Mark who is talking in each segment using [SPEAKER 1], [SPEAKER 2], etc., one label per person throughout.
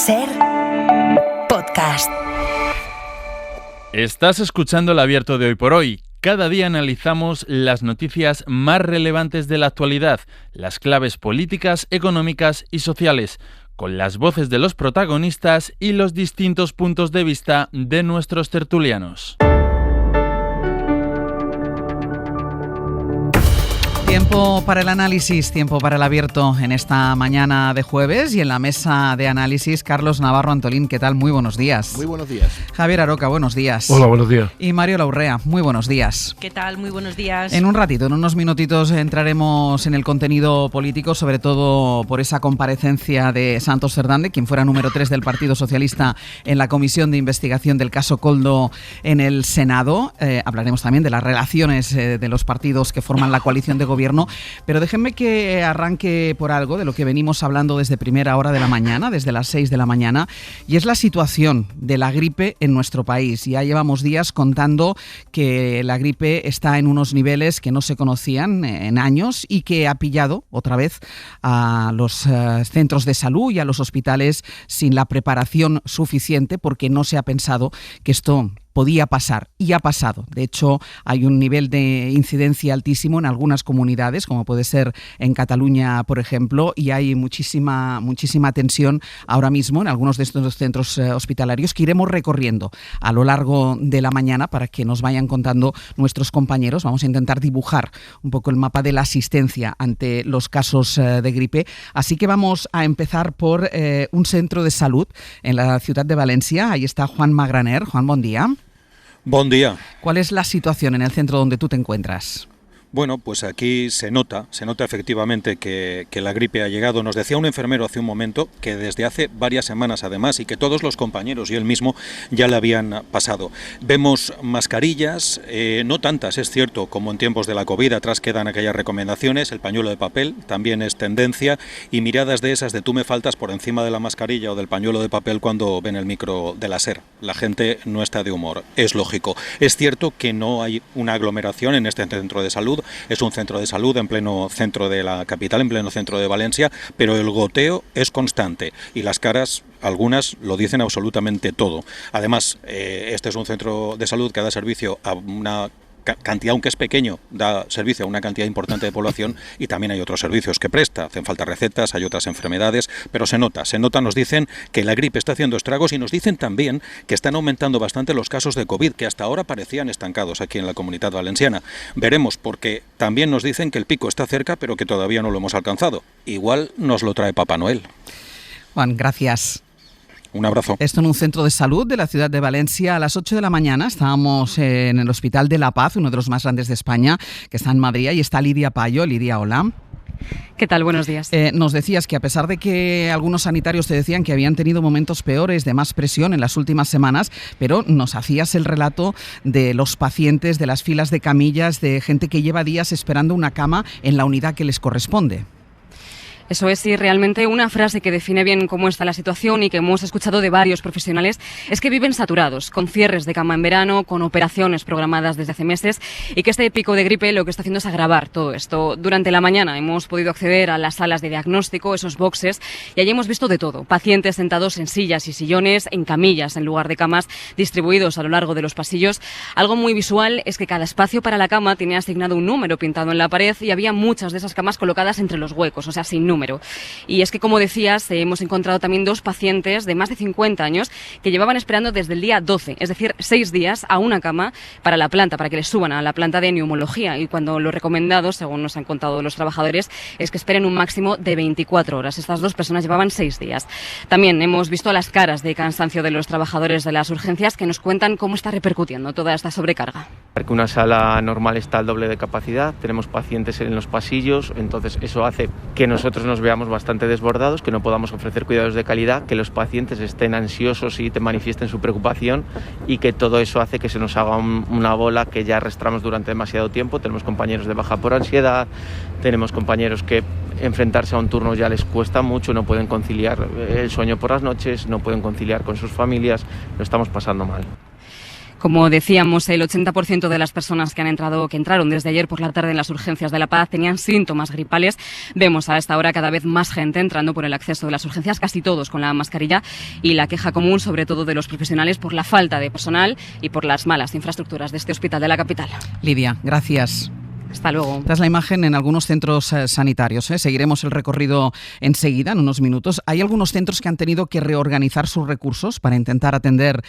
[SPEAKER 1] SER Podcast.
[SPEAKER 2] Estás escuchando El Abierto de Hoy por Hoy. Cada día analizamos las noticias más relevantes de la actualidad, las claves políticas, económicas y sociales, con las voces de los protagonistas y los distintos puntos de vista de nuestros tertulianos.
[SPEAKER 3] Tiempo para el análisis, tiempo para el abierto en esta mañana de jueves y en la mesa de análisis Carlos Navarro Antolín. ¿Qué tal? Muy buenos días.
[SPEAKER 4] Muy buenos días.
[SPEAKER 3] Javier Aroca, buenos días.
[SPEAKER 5] Hola, buenos días.
[SPEAKER 3] Y Mario Laurrea, muy buenos días.
[SPEAKER 6] ¿Qué tal? Muy buenos días.
[SPEAKER 3] En un ratito, en unos minutitos, entraremos en el contenido político, sobre todo por esa comparecencia de Santos Cerdán, quien fuera número 3 del Partido Socialista en la Comisión de Investigación del caso Koldo en el Senado. Hablaremos también de las relaciones de los partidos que forman la coalición de gobierno. Pero déjenme que arranque por algo de lo que venimos hablando desde primera hora de la mañana, desde las 6 de la mañana, y es la situación de la gripe en nuestro país. Ya llevamos días contando que la gripe está en unos niveles que no se conocían en años y que ha pillado otra vez a los centros de salud y a los hospitales sin la preparación suficiente, porque no se ha pensado que esto podía pasar, y ha pasado. De hecho, hay un nivel de incidencia altísimo en algunas comunidades, como puede ser en Cataluña, por ejemplo, y hay muchísima tensión ahora mismo en algunos de estos centros hospitalarios que iremos recorriendo a lo largo de la mañana para que nos vayan contando nuestros compañeros. Vamos a intentar dibujar un poco el mapa de la asistencia ante los casos de gripe. Así que vamos a empezar por un centro de salud en la ciudad de Valencia. Ahí está Juan Magraner. Juan, buen día.
[SPEAKER 4] Buen día.
[SPEAKER 3] ¿Cuál es la situación en el centro donde tú te encuentras?
[SPEAKER 4] Bueno, pues aquí se nota efectivamente que la gripe ha llegado. Nos decía un enfermero hace un momento que desde hace varias semanas además, y que todos los compañeros y él mismo ya le habían pasado. Vemos mascarillas, no tantas, es cierto, como en tiempos de la COVID, atrás quedan aquellas recomendaciones, el pañuelo de papel también es tendencia, y miradas de esas de tú me faltas por encima de la mascarilla o del pañuelo de papel cuando ven el micro de la SER. La gente no está de humor, es lógico. Es cierto que no hay una aglomeración en este centro de salud. Es un centro de salud en pleno centro de la capital, en pleno centro de Valencia, pero el goteo es constante y las caras, algunas, lo dicen absolutamente todo. Además, este es un centro de salud que da servicio a una cantidad, aunque es pequeño, da servicio a una cantidad importante de población, y también hay otros servicios que presta. Hacen falta recetas, hay otras enfermedades, pero se nota, nos dicen que la gripe está haciendo estragos, y nos dicen también que están aumentando bastante los casos de COVID, que hasta ahora parecían estancados aquí en la Comunidad Valenciana. Veremos, porque también nos dicen que el pico está cerca, pero que todavía no lo hemos alcanzado. Igual nos lo trae Papá Noel.
[SPEAKER 3] Juan, gracias.
[SPEAKER 4] Un abrazo.
[SPEAKER 3] Esto en un centro de salud de la ciudad de Valencia. A las 8 de la mañana estábamos en el Hospital de la Paz, uno de los más grandes de España, que está en Madrid, y está Lidia Payo. Lidia, hola.
[SPEAKER 6] ¿Qué tal? Buenos días.
[SPEAKER 3] Nos decías que a pesar de que algunos sanitarios te decían que habían tenido momentos peores, de más presión en las últimas semanas, pero nos hacías el relato de los pacientes, de las filas de camillas, de gente que lleva días esperando una cama en la unidad que les corresponde.
[SPEAKER 6] Eso es, y realmente una frase que define bien cómo está la situación y que hemos escuchado de varios profesionales es que viven saturados, con cierres de cama en verano, con operaciones programadas desde hace meses, y que este pico de gripe lo que está haciendo es agravar todo esto. Durante la mañana hemos podido acceder a las salas de diagnóstico, esos boxes, y allí hemos visto de todo. Pacientes sentados en sillas y sillones, en camillas en lugar de camas, distribuidos a lo largo de los pasillos. Algo muy visual es que cada espacio para la cama tiene asignado un número pintado en la pared, y había muchas de esas camas colocadas entre los huecos, o sea, sin número. Y es que, como decías, hemos encontrado también 2 pacientes de más de 50 años que llevaban esperando desde el día 12, es decir, 6 días a una cama para la planta, para que les suban a la planta de neumología. Y cuando lo recomendado, según nos han contado los trabajadores, es que esperen un máximo de 24 horas. Estas 2 personas llevaban 6 días. También hemos visto las caras de cansancio de los trabajadores de las urgencias, que nos cuentan cómo está repercutiendo toda esta sobrecarga.
[SPEAKER 7] Porque una sala normal está al doble de capacidad, tenemos pacientes en los pasillos, entonces eso hace que nosotros nos veamos bastante desbordados, que no podamos ofrecer cuidados de calidad, que los pacientes estén ansiosos y te manifiesten su preocupación, y que todo eso hace que se nos haga una bola que ya arrastramos durante demasiado tiempo. Tenemos compañeros de baja por ansiedad, tenemos compañeros que enfrentarse a un turno ya les cuesta mucho, no pueden conciliar el sueño por las noches, no pueden conciliar con sus familias, lo estamos pasando mal.
[SPEAKER 6] Como decíamos, el 80% de las personas que entraron desde ayer por la tarde en las urgencias de La Paz tenían síntomas gripales. Vemos a esta hora cada vez más gente entrando por el acceso de las urgencias, casi todos con la mascarilla, y la queja común, sobre todo de los profesionales, por la falta de personal y por las malas infraestructuras de este hospital de la capital.
[SPEAKER 3] Lidia, gracias.
[SPEAKER 6] Hasta luego.
[SPEAKER 3] Esta es la imagen en algunos centros sanitarios. Seguiremos el recorrido enseguida, en unos minutos. Hay algunos centros que han tenido que reorganizar sus recursos para intentar atender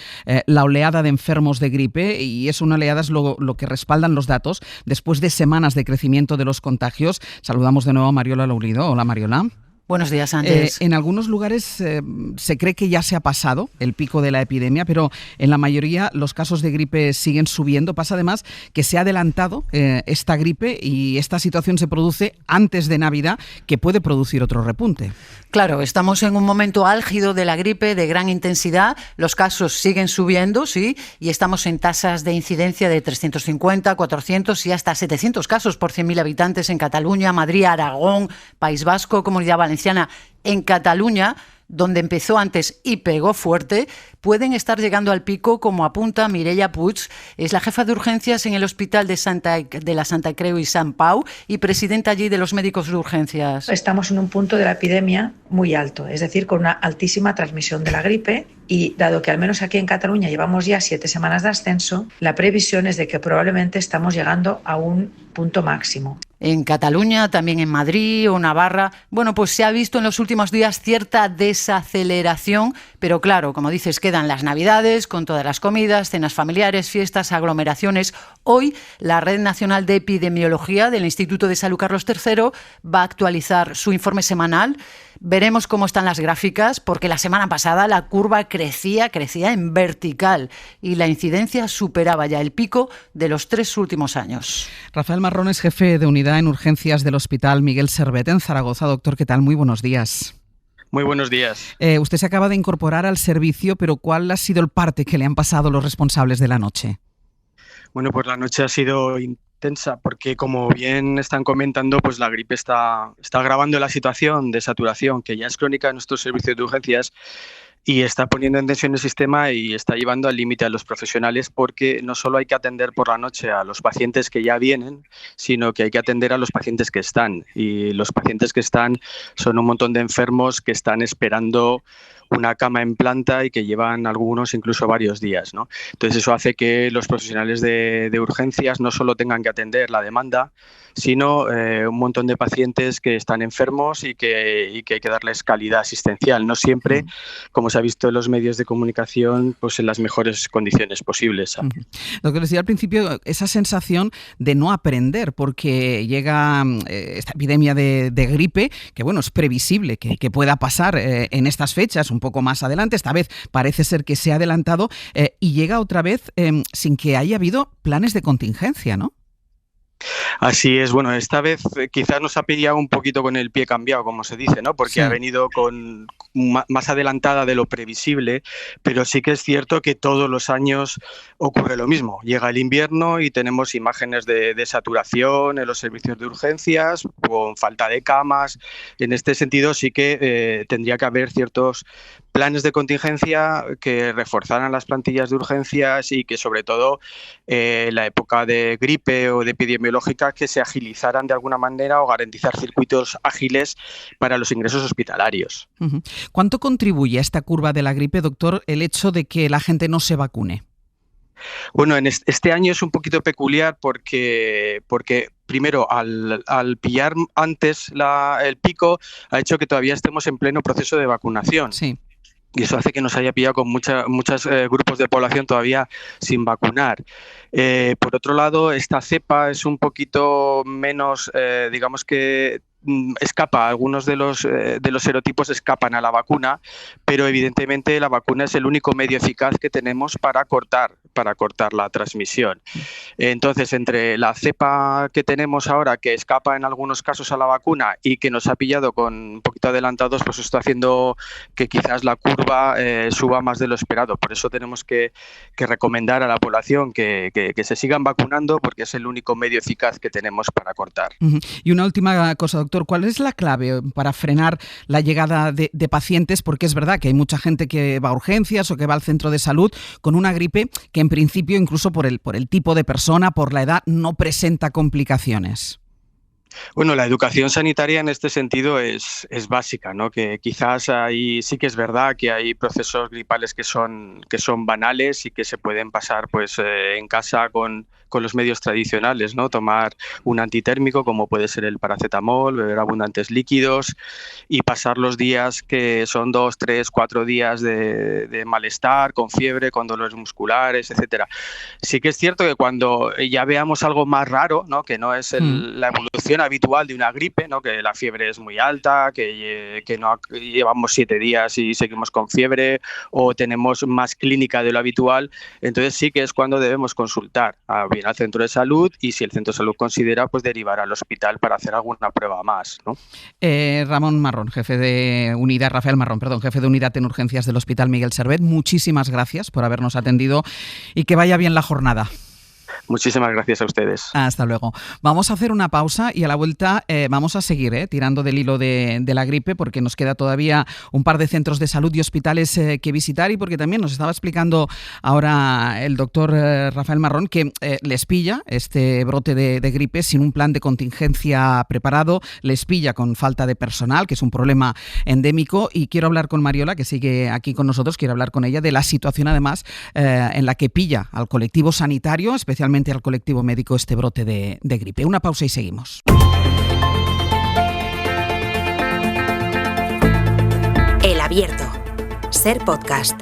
[SPEAKER 3] la oleada de enfermos de gripe, y es una oleada, es lo que respaldan los datos después de semanas de crecimiento de los contagios. Saludamos de nuevo a Mariola Laurido. Hola, Mariola.
[SPEAKER 5] Buenos días, Ángeles.
[SPEAKER 3] En algunos lugares se cree que ya se ha pasado el pico de la epidemia, pero en la mayoría los casos de gripe siguen subiendo. Pasa además que se ha adelantado esta gripe, y esta situación se produce antes de Navidad, que puede producir otro repunte.
[SPEAKER 5] Claro, estamos en un momento álgido de la gripe de gran intensidad. Los casos siguen subiendo, sí, y estamos en tasas de incidencia de 350, 400 y hasta 700 casos por 100.000 habitantes en Cataluña, Madrid, Aragón, País Vasco, Comunidad Valenciana. En Cataluña, donde empezó antes y pegó fuerte, pueden estar llegando al pico, como apunta Mireia Puig. Es la jefa de urgencias en el Hospital de la Santa Creu y Sant Pau y presidenta allí de los médicos de urgencias.
[SPEAKER 8] Estamos en un punto de la epidemia muy alto, es decir, con una altísima transmisión de la gripe, y dado que al menos aquí en Cataluña llevamos ya 7 semanas de ascenso, la previsión es de que probablemente estamos llegando a un punto máximo.
[SPEAKER 5] En Cataluña, también en Madrid o Navarra, bueno, pues se ha visto en los últimos días cierta desaceleración, pero claro, como dices, quedan las Navidades con todas las comidas, cenas familiares, fiestas, aglomeraciones. Hoy la Red Nacional de Epidemiología del Instituto de Salud Carlos III va a actualizar su informe semanal. Veremos cómo están las gráficas, porque la semana pasada la curva crecía en vertical y la incidencia superaba ya el pico de los 3 últimos años.
[SPEAKER 3] Rafael Marrón es jefe de unidad en urgencias del Hospital Miguel Servet en Zaragoza. Doctor, ¿qué tal? Muy buenos días.
[SPEAKER 9] Muy buenos días.
[SPEAKER 3] Usted se acaba de incorporar al servicio, pero ¿cuál ha sido el parte que le han pasado los responsables de la noche?
[SPEAKER 9] Bueno, pues la noche ha sido intensa porque, como bien están comentando, pues la gripe está agravando la situación de saturación, que ya es crónica en nuestros servicios de urgencias, y está poniendo en tensión el sistema y está llevando al límite a los profesionales, porque no solo hay que atender por la noche a los pacientes que ya vienen, sino que hay que atender a los pacientes que están. Y los pacientes que están son un montón de enfermos que están esperando una cama en planta y que llevan algunos incluso varios días, ¿no? Entonces eso hace que los profesionales de urgencias no solo tengan que atender la demanda, sino un montón de pacientes que están enfermos y que hay que darles calidad asistencial. No siempre, como se ha visto en los medios de comunicación, pues en las mejores condiciones posibles.
[SPEAKER 3] Lo que decía al principio, esa sensación de no aprender, porque llega esta epidemia de gripe, que bueno, es previsible que pueda pasar en estas fechas, un poco más adelante. Esta vez parece ser que se ha adelantado y llega otra vez sin que haya habido planes de contingencia, ¿no?
[SPEAKER 9] Así es, bueno, esta vez quizás nos ha pillado un poquito con el pie cambiado, como se dice, ¿no? Porque sí, ha venido más adelantada de lo previsible, pero sí que es cierto que todos los años ocurre lo mismo. Llega el invierno y tenemos imágenes de saturación en los servicios de urgencias, con falta de camas. En este sentido sí que tendría que haber ciertos planes de contingencia que reforzaran las plantillas de urgencias y que sobre todo la época de gripe o de epidemiológica que se agilizaran de alguna manera o garantizar circuitos ágiles para los ingresos hospitalarios.
[SPEAKER 3] Uh-huh. ¿Cuánto contribuye a esta curva de la gripe, doctor, el hecho de que la gente no se vacune?
[SPEAKER 9] Bueno, en este año es un poquito peculiar porque primero, al pillar antes el pico, ha hecho que todavía estemos en pleno proceso de vacunación.
[SPEAKER 3] Sí.
[SPEAKER 9] Y eso hace que nos haya pillado con muchos grupos de población todavía sin vacunar. Por otro lado, esta cepa es un poquito menos, digamos que escapa, algunos de los serotipos escapan a la vacuna, pero evidentemente la vacuna es el único medio eficaz que tenemos para cortar la transmisión. Entonces, entre la cepa que tenemos ahora, que escapa en algunos casos a la vacuna y que nos ha pillado con un poquito adelantados, pues está haciendo que quizás la curva suba más de lo esperado. Por eso tenemos que recomendar a la población que se sigan vacunando, porque es el único medio eficaz que tenemos para cortar.
[SPEAKER 3] Uh-huh. Y una última cosa, doctor. doctor, ¿cuál es la clave para frenar la llegada de pacientes? Porque es verdad que hay mucha gente que va a urgencias o que va al centro de salud con una gripe que en principio, incluso por el tipo de persona, por la edad, no presenta complicaciones.
[SPEAKER 9] Bueno, la educación sanitaria en este sentido es básica, ¿no? Que quizás ahí sí que es verdad que hay procesos gripales que son banales y que se pueden pasar pues en casa con los medios tradicionales, ¿no? Tomar un antitérmico como puede ser el paracetamol, beber abundantes líquidos y pasar los días que son 2, 3, 4 días de malestar, con fiebre, con dolores musculares, etcétera. Sí que es cierto que cuando ya veamos algo más raro, ¿no? Que no es la evolución habitual de una gripe, ¿no? Que la fiebre es muy alta, que no llevamos 7 días y seguimos con fiebre o tenemos más clínica de lo habitual, entonces sí que es cuando debemos consultar bien al centro de salud y si el centro de salud considera, pues derivar al hospital para hacer alguna prueba más, ¿no?
[SPEAKER 3] Rafael Marrón, jefe de unidad en urgencias del Hospital Miguel Servet, muchísimas gracias por habernos atendido y que vaya bien la jornada.
[SPEAKER 9] Muchísimas gracias a ustedes.
[SPEAKER 3] Hasta luego. Vamos a hacer una pausa y a la vuelta vamos a seguir tirando del hilo de la gripe, porque nos queda todavía un par de centros de salud y hospitales que visitar, y porque también nos estaba explicando ahora el doctor Rafael Marrón que les pilla este brote de gripe sin un plan de contingencia preparado, les pilla con falta de personal, que es un problema endémico, y quiero hablar con Mariola, que sigue aquí con nosotros, quiero hablar con ella de la situación además en la que pilla al colectivo sanitario, especialmente al colectivo médico, este brote de gripe. Una pausa y seguimos.
[SPEAKER 1] El Abierto. Ser Podcast.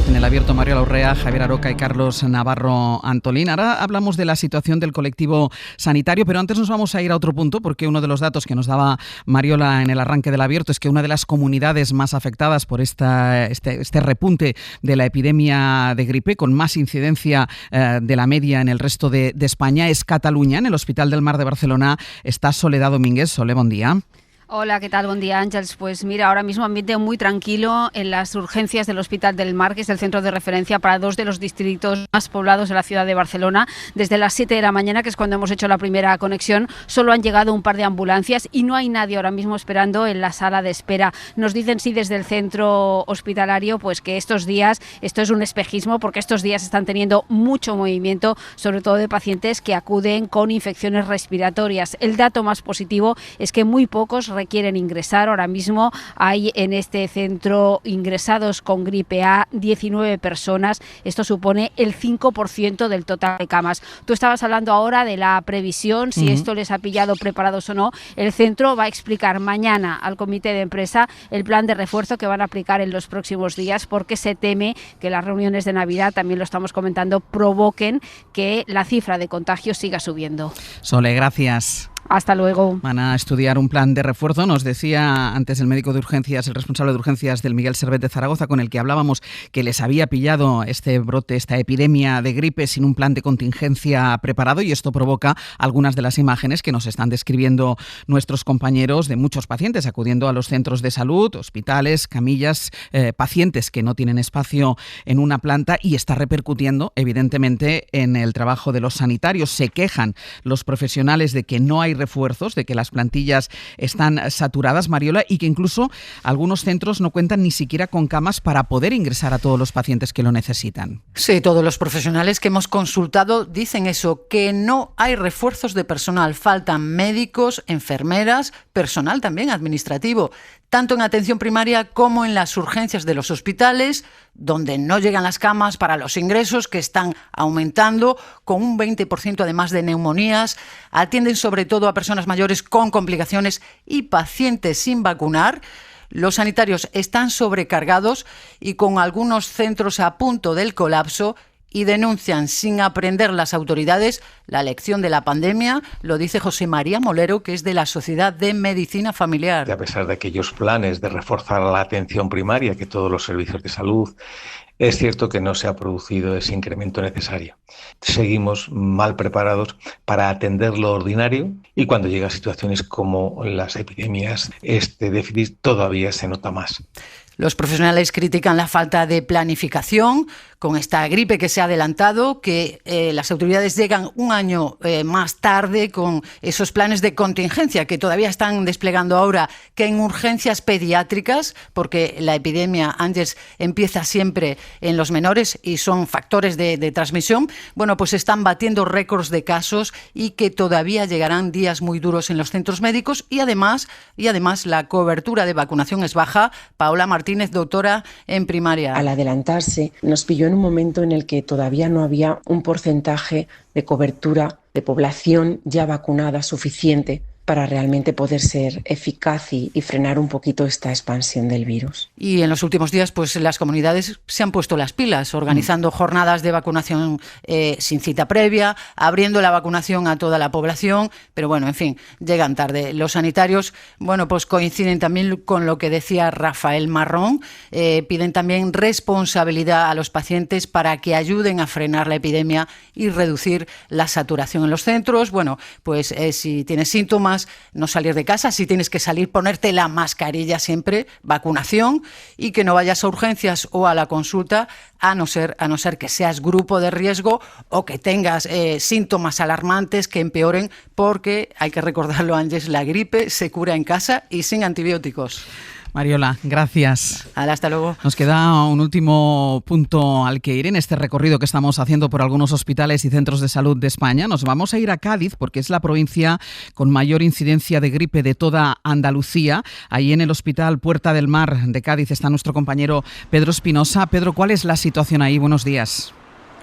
[SPEAKER 3] En El Abierto, Mariola Urrea, Javier Aroca y Carlos Navarro Antolín. Ahora hablamos de la situación del colectivo sanitario, pero antes nos vamos a ir a otro punto, porque uno de los datos que nos daba Mariola en el arranque del Abierto es que una de las comunidades más afectadas por este repunte de la epidemia de gripe, con más incidencia de la media en el resto de España, es Cataluña. En el Hospital del Mar de Barcelona está Soledad Domínguez. Sole, buen día.
[SPEAKER 10] Hola, ¿qué tal? Buen día, Ángels. Pues mira, ahora mismo ambiente muy tranquilo en las urgencias del Hospital del Mar, que es el centro de referencia para 2 de los distritos más poblados de la ciudad de Barcelona. Desde las 7 de la mañana, que es cuando hemos hecho la primera conexión, solo han llegado un par de ambulancias y no hay nadie ahora mismo esperando en la sala de espera. Nos dicen sí desde el centro hospitalario pues que estos días, esto es un espejismo, porque estos días están teniendo mucho movimiento, sobre todo de pacientes que acuden con infecciones respiratorias. El dato más positivo es que muy pocos requieren ingresar. Ahora mismo hay en este centro ingresados con gripe A 19 personas. Esto supone el 5% del total de camas. Tú estabas hablando ahora de la previsión, si esto les ha pillado preparados o no. El centro va a explicar mañana al comité de empresa el plan de refuerzo que van a aplicar en los próximos días, porque se teme que las reuniones de Navidad, también lo estamos comentando, provoquen que la cifra de contagios siga subiendo.
[SPEAKER 3] Sole, gracias.
[SPEAKER 10] Hasta luego.
[SPEAKER 3] Van a estudiar un plan de refuerzo. Nos decía antes el médico de urgencias, el responsable de urgencias del Miguel Servet de Zaragoza, con el que hablábamos, que les había pillado este brote, esta epidemia de gripe sin un plan de contingencia preparado, y esto provoca algunas de las imágenes que nos están describiendo nuestros compañeros de muchos pacientes acudiendo a los centros de salud, hospitales, camillas, pacientes que no tienen espacio en una planta, y está repercutiendo evidentemente en el trabajo de los sanitarios. Se quejan los profesionales de que no hay refuerzos, de que las plantillas están saturadas, Mariola, y que incluso algunos centros no cuentan ni siquiera con camas para poder ingresar a todos los pacientes que lo necesitan.
[SPEAKER 5] Sí, todos los profesionales que hemos consultado dicen eso, que no hay refuerzos de personal, faltan médicos, enfermeras, personal también administrativo, tanto en atención primaria como en las urgencias de los hospitales, donde no llegan las camas para los ingresos, que están aumentando con un 20% además de neumonías. Atienden sobre todo a personas mayores con complicaciones y pacientes sin vacunar. Los sanitarios están sobrecargados y con algunos centros a punto del colapso, y denuncian sin aprender las autoridades la lección de la pandemia. Lo dice José María Molero, que es de la Sociedad de Medicina Familiar.
[SPEAKER 11] A pesar de aquellos planes de reforzar la atención primaria, que todos los servicios de salud, es cierto que no se ha producido ese incremento necesario. Seguimos mal preparados para atender lo ordinario, y cuando llegan situaciones como las epidemias, este déficit todavía se nota más.
[SPEAKER 5] Los profesionales critican la falta de planificación, con esta gripe que se ha adelantado, que las autoridades llegan un año más tarde con esos planes de contingencia que todavía están desplegando ahora, que en urgencias pediátricas, porque la epidemia, Ángeles, empieza siempre en los menores y son factores de transmisión, bueno, pues están batiendo récords de casos y que todavía llegarán días muy duros en los centros médicos y además la cobertura de vacunación es baja. Paola Martínez, doctora en primaria.
[SPEAKER 12] Al adelantarse, nos pilló en un momento en el que todavía no había un porcentaje de cobertura de población ya vacunada suficiente para realmente poder ser eficaz y frenar un poquito esta expansión del virus.
[SPEAKER 5] Y en los últimos días, pues las comunidades se han puesto las pilas, organizando jornadas de vacunación sin cita previa, abriendo la vacunación a toda la población, pero bueno, en fin, llegan tarde. Los sanitarios, bueno, pues coinciden también con lo que decía Rafael Marrón, piden también responsabilidad a los pacientes para que ayuden a frenar la epidemia y reducir la saturación en los centros. Bueno, pues si tienes síntomas, no salir de casa, si tienes que salir, ponerte la mascarilla siempre, vacunación, y que no vayas a urgencias o a la consulta, a no ser que seas grupo de riesgo o que tengas síntomas alarmantes que empeoren, porque hay que recordarlo, Ángeles, la gripe se cura en casa y sin antibióticos.
[SPEAKER 3] Mariola, gracias.
[SPEAKER 5] Hasta luego.
[SPEAKER 3] Nos queda un último punto al que ir en este recorrido que estamos haciendo por algunos hospitales y centros de salud de España. Nos vamos a ir a Cádiz porque es la provincia con mayor incidencia de gripe de toda Andalucía. Ahí en el Hospital Puerta del Mar de Cádiz está nuestro compañero Pedro Espinosa. Pedro, ¿cuál es la situación ahí? Buenos días.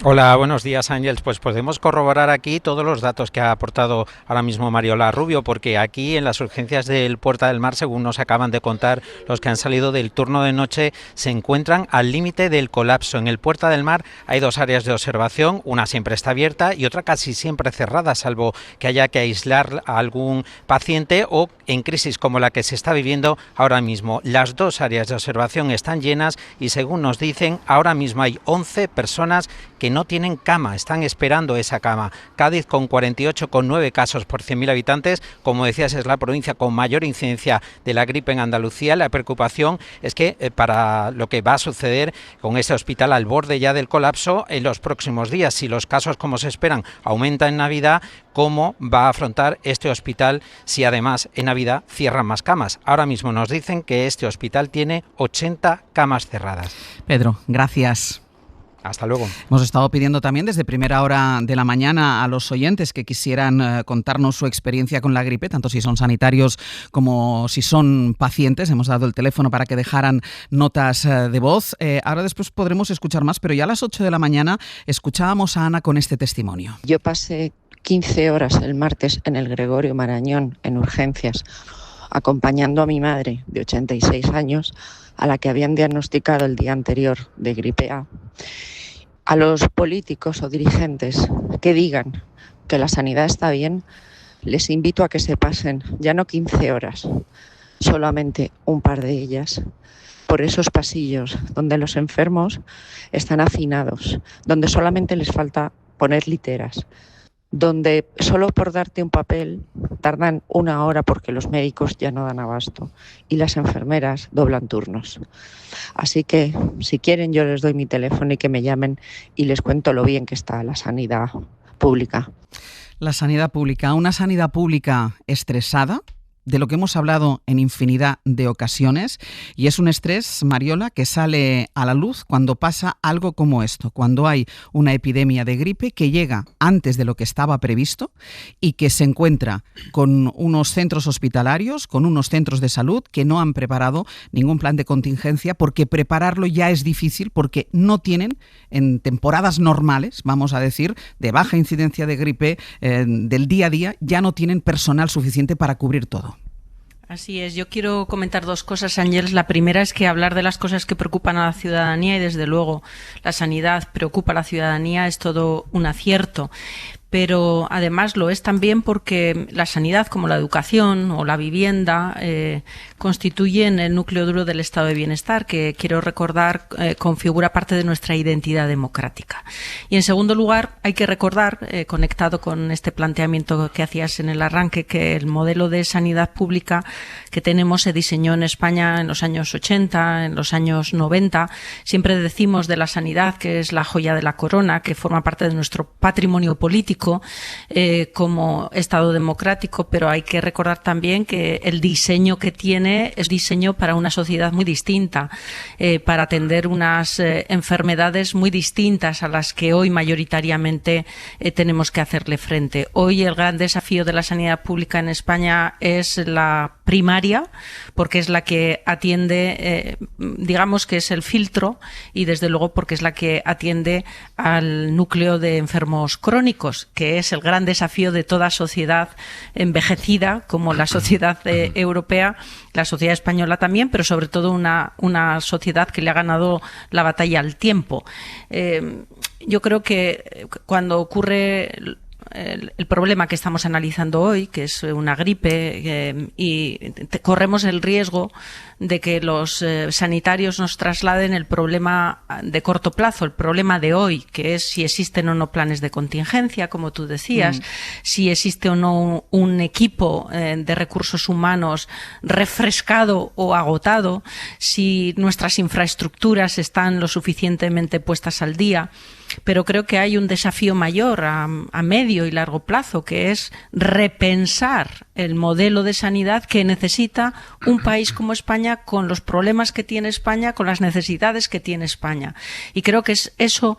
[SPEAKER 13] Hola, buenos días, Ángeles. Pues podemos corroborar aquí todos los datos que ha aportado ahora mismo Mariola Rubio, porque aquí en las urgencias del Puerta del Mar, según nos acaban de contar los que han salido del turno de noche, se encuentran al límite del colapso. En el Puerta del Mar hay dos áreas de observación, una siempre está abierta y otra casi siempre cerrada, salvo que haya que aislar a algún paciente o en crisis como la que se está viviendo ahora mismo. Las dos áreas de observación están llenas y, según nos dicen, ahora mismo hay 11 personas que no tienen cama, están esperando esa cama. Cádiz, con 48,9 casos por 100.000 habitantes, como decías, es la provincia con mayor incidencia de la gripe en Andalucía. La preocupación es que para lo que va a suceder con este hospital al borde ya del colapso en los próximos días, si los casos, como se esperan, aumentan en Navidad, ¿cómo va a afrontar este hospital si además en Navidad cierran más camas? Ahora mismo nos dicen que este hospital tiene 80 camas cerradas.
[SPEAKER 3] Pedro, gracias.
[SPEAKER 13] Hasta luego.
[SPEAKER 3] Hemos estado pidiendo también desde primera hora de la mañana a los oyentes que quisieran contarnos su experiencia con la gripe, tanto si son sanitarios como si son pacientes. Hemos dado el teléfono para que dejaran notas de voz. Ahora después podremos escuchar más, pero ya a las 8 de la mañana escuchábamos a Ana con este testimonio.
[SPEAKER 12] Yo pasé 15 horas el martes en el Gregorio Marañón, en urgencias, acompañando a mi madre de 86 años, a la que habían diagnosticado el día anterior de gripe A. A los políticos o dirigentes que digan que la sanidad está bien, les invito a que se pasen ya no 15 horas, solamente un par de ellas, por esos pasillos donde los enfermos están hacinados, donde solamente les falta poner literas, donde solo por darte un papel tardan 1 hora porque los médicos ya no dan abasto y las enfermeras doblan turnos. Así que, si quieren, yo les doy mi teléfono y que me llamen y les cuento lo bien que está la sanidad pública.
[SPEAKER 3] La sanidad pública, una sanidad pública estresada, de lo que hemos hablado en infinidad de ocasiones, y es un estrés, Mariola, que sale a la luz cuando pasa algo como esto, cuando hay una epidemia de gripe que llega antes de lo que estaba previsto y que se encuentra con unos centros hospitalarios, con unos centros de salud que no han preparado ningún plan de contingencia, porque prepararlo ya es difícil, porque no tienen, en temporadas normales, vamos a decir, de baja incidencia de gripe del día a día, ya no tienen personal suficiente para cubrir todo.
[SPEAKER 14] Así es, yo quiero comentar dos cosas, Ángeles. La primera es que hablar de las cosas que preocupan a la ciudadanía, y desde luego la sanidad preocupa a la ciudadanía, es todo un acierto. pero además lo es también porque la sanidad, como la educación o la vivienda, constituyen el núcleo duro del estado de bienestar, que quiero recordar configura parte de nuestra identidad democrática. Y en segundo lugar, hay que recordar, conectado con este planteamiento que hacías en el arranque, que el modelo de sanidad pública que tenemos se diseñó en España en los años 80, en los años 90. Siempre decimos de la sanidad que es la joya de la corona, que forma parte de nuestro patrimonio político como Estado democrático, pero hay que recordar también que el diseño que tiene es diseño para una sociedad muy distinta, para atender unas enfermedades muy distintas a las que hoy mayoritariamente tenemos que hacerle frente. Hoy el gran desafío de la sanidad pública en España es la primaria, porque es la que atiende, digamos que es el filtro, y desde luego porque es la que atiende al núcleo de enfermos crónicos, que es el gran desafío de toda sociedad envejecida, como la sociedad europea, la sociedad española también, pero sobre todo una sociedad que le ha ganado la batalla al tiempo. Yo creo que cuando ocurre el problema que estamos analizando hoy, que es una gripe, y corremos el riesgo de que los sanitarios nos trasladen el problema de corto plazo, el problema de hoy, que es si existen o no planes de contingencia, como tú decías, si existe o no un equipo de recursos humanos refrescado o agotado, si nuestras infraestructuras están lo suficientemente puestas al día. Pero creo que hay un desafío mayor a medio y largo plazo, que es repensar el modelo de sanidad que necesita un país como España, con los problemas que tiene España, con las necesidades que tiene España. Y creo que es eso,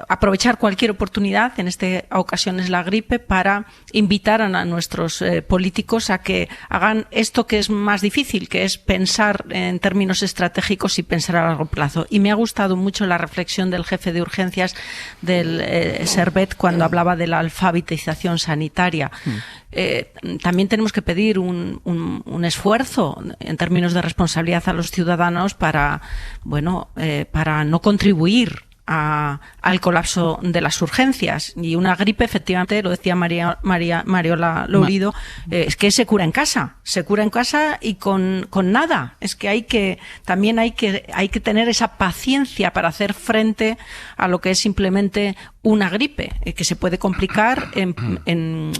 [SPEAKER 14] aprovechar cualquier oportunidad, en esta ocasión es la gripe, para invitar a nuestros políticos a que hagan esto que es más difícil, que es pensar en términos estratégicos y pensar a largo plazo. Y me ha gustado mucho la reflexión del jefe de urgencias del Servet cuando hablaba de la alfabetización sanitaria. También tenemos que pedir un esfuerzo en términos de responsabilidad a los ciudadanos para no contribuir al colapso de las urgencias. Y una gripe, efectivamente, lo decía Mariola Lourido, es que se cura en casa y con nada. Es que también hay que tener esa paciencia para hacer frente a lo que es simplemente una gripe, que se puede complicar en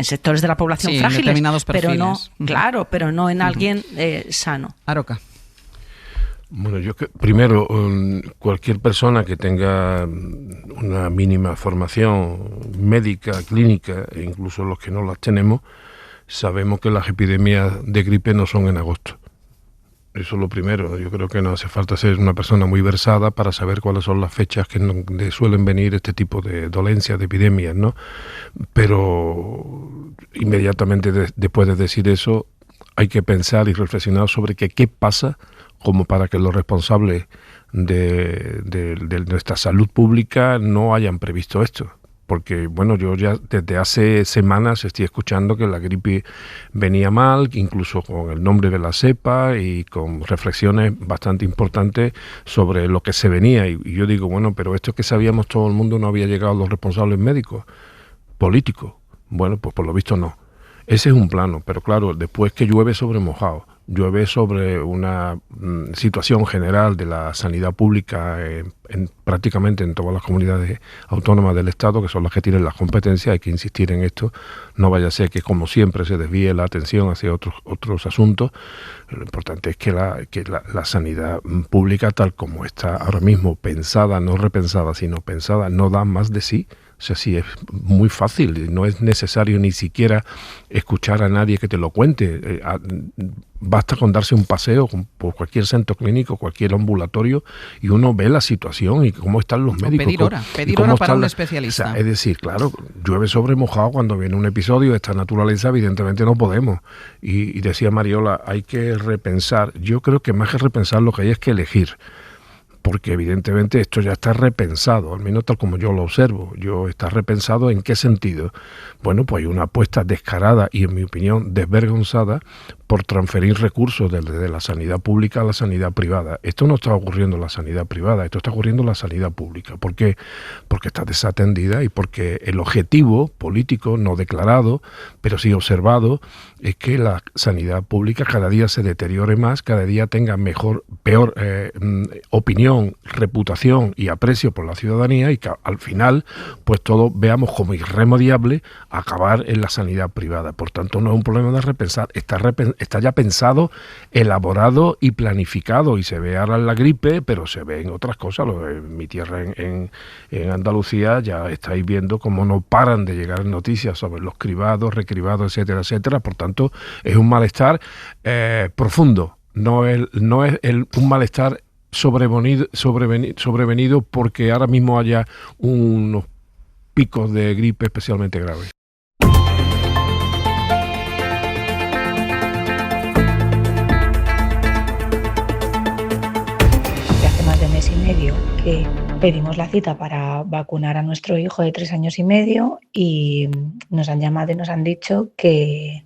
[SPEAKER 14] sectores de la población frágiles, pero no, claro, pero no en alguien sano.
[SPEAKER 3] Aroca.
[SPEAKER 15] Bueno, primero, cualquier persona que tenga una mínima formación médica, clínica, e incluso los que no las tenemos, sabemos que las epidemias de gripe no son en agosto. Eso es lo primero. Yo creo que no hace falta ser una persona muy versada para saber cuáles son las fechas que suelen venir este tipo de dolencias, de epidemias, ¿no? Pero inmediatamente después de decir eso, hay que pensar y reflexionar sobre qué pasa como para que los responsables de nuestra salud pública no hayan previsto esto. Porque, bueno, yo ya desde hace semanas estoy escuchando que la gripe venía mal, incluso con el nombre de la cepa y con reflexiones bastante importantes sobre lo que se venía. Y yo digo, bueno, pero esto que sabíamos todo el mundo no había llegado a los responsables médicos, políticos. Bueno, pues por lo visto no. Ese es un plano, pero claro, después que llueve sobre mojado, llueve sobre una situación general de la sanidad pública prácticamente en todas las comunidades autónomas del Estado, que son las que tienen las competencias. Hay que insistir en esto, no vaya a ser que como siempre se desvíe la atención hacia otros asuntos. Lo importante es que la sanidad pública, tal como está ahora mismo pensada, no repensada, sino pensada, no da más de sí. O sea, sí, es muy fácil, no es necesario ni siquiera escuchar a nadie que te lo cuente. Basta con darse un paseo por cualquier centro clínico, cualquier ambulatorio, y uno ve la situación y cómo están los médicos.
[SPEAKER 3] Pedir hora para un especialista.
[SPEAKER 15] O sea, es decir, claro, llueve sobre mojado cuando viene un episodio de esta naturaleza, evidentemente no podemos. Y decía Mariola, hay que repensar. Yo creo que más que repensar lo que hay es que elegir. porque evidentemente esto ya está repensado, al menos tal como yo lo observo. Está repensado ¿en qué sentido? Bueno, pues hay una apuesta descarada y, en mi opinión, desvergonzada por transferir recursos desde la sanidad pública a la sanidad privada. Esto no está ocurriendo en la sanidad privada, esto está ocurriendo en la sanidad pública. ¿Por qué? Porque está desatendida y porque el objetivo político no declarado, pero sí observado, es que la sanidad pública cada día se deteriore más, cada día tenga peor opinión, reputación y aprecio por la ciudadanía, y que al final pues todos veamos como irremediable acabar en la sanidad privada. Por tanto, no es un problema de repensar, está ya pensado, elaborado y planificado, y se ve ahora en la gripe, pero se ve en otras cosas. En mi tierra, en Andalucía, ya estáis viendo cómo no paran de llegar noticias sobre los cribados, recribados, etcétera, etcétera. Por tanto, es un malestar profundo, no es un malestar sobrevenido porque ahora mismo haya unos picos de gripe especialmente graves.
[SPEAKER 8] Hace más de mes y medio que pedimos la cita para vacunar a nuestro hijo de 3 años y medio y nos han llamado y nos han dicho que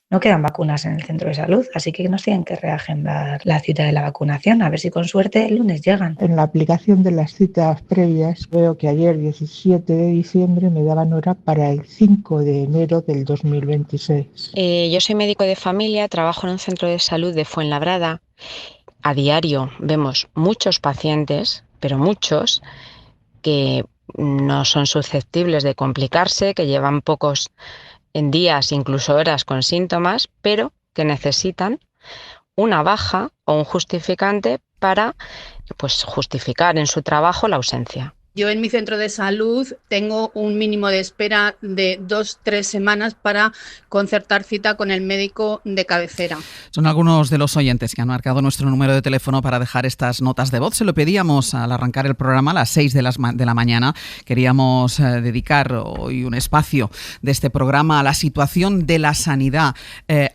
[SPEAKER 8] no quedan vacunas en el centro de salud, así que nos tienen que reagendar la cita de la vacunación, a ver si con suerte el lunes llegan.
[SPEAKER 16] En la aplicación de las citas previas veo que ayer, 17 de diciembre, me daban hora para el 5 de enero del 2026.
[SPEAKER 12] Yo soy médico de familia, trabajo en un centro de salud de Fuenlabrada. A diario vemos muchos pacientes, pero muchos, que no son susceptibles de complicarse, que llevan pocos en días, incluso horas con síntomas, pero que necesitan una baja o un justificante para justificar en su trabajo la ausencia.
[SPEAKER 17] Yo en mi centro de salud tengo un mínimo de espera de 2-3 semanas para concertar cita con el médico de cabecera.
[SPEAKER 3] Son algunos de los oyentes que han marcado nuestro número de teléfono para dejar estas notas de voz. Se lo pedíamos al arrancar el programa a las 6 de la mañana. Queríamos dedicar hoy un espacio de este programa a la situación de la sanidad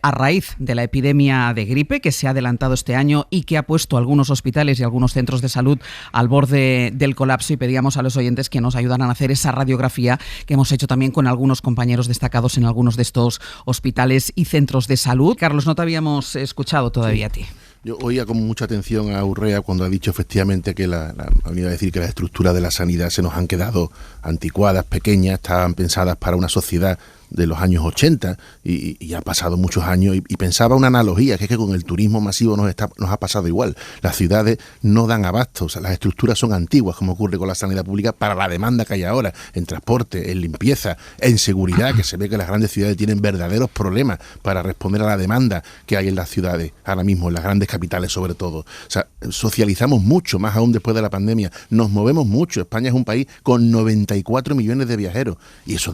[SPEAKER 3] a raíz de la epidemia de gripe que se ha adelantado este año y que ha puesto algunos hospitales y algunos centros de salud al borde del colapso, y pedíamos a los oyentes que nos ayudaran a hacer esa radiografía que hemos hecho también con algunos compañeros destacados en algunos de estos hospitales y centros de salud. Carlos, no te habíamos escuchado todavía a ti.
[SPEAKER 18] Yo oía con mucha atención a Urrea cuando ha dicho efectivamente que ha venido a decir que las estructuras de la sanidad se nos han quedado anticuadas, pequeñas, estaban pensadas para una sociedad de los años 80 y ha pasado muchos años y pensaba una analogía, que es que con el turismo masivo nos ha pasado igual. Las ciudades no dan abasto, o sea, las estructuras son antiguas, como ocurre con la sanidad pública, para la demanda que hay ahora, en transporte, en limpieza, en seguridad, que se ve que las grandes ciudades tienen verdaderos problemas para responder a la demanda que hay en las ciudades, ahora mismo en las grandes capitales sobre todo. O sea, socializamos mucho, más aún después de la pandemia, nos movemos mucho. España es un país con 94 millones de viajeros y eso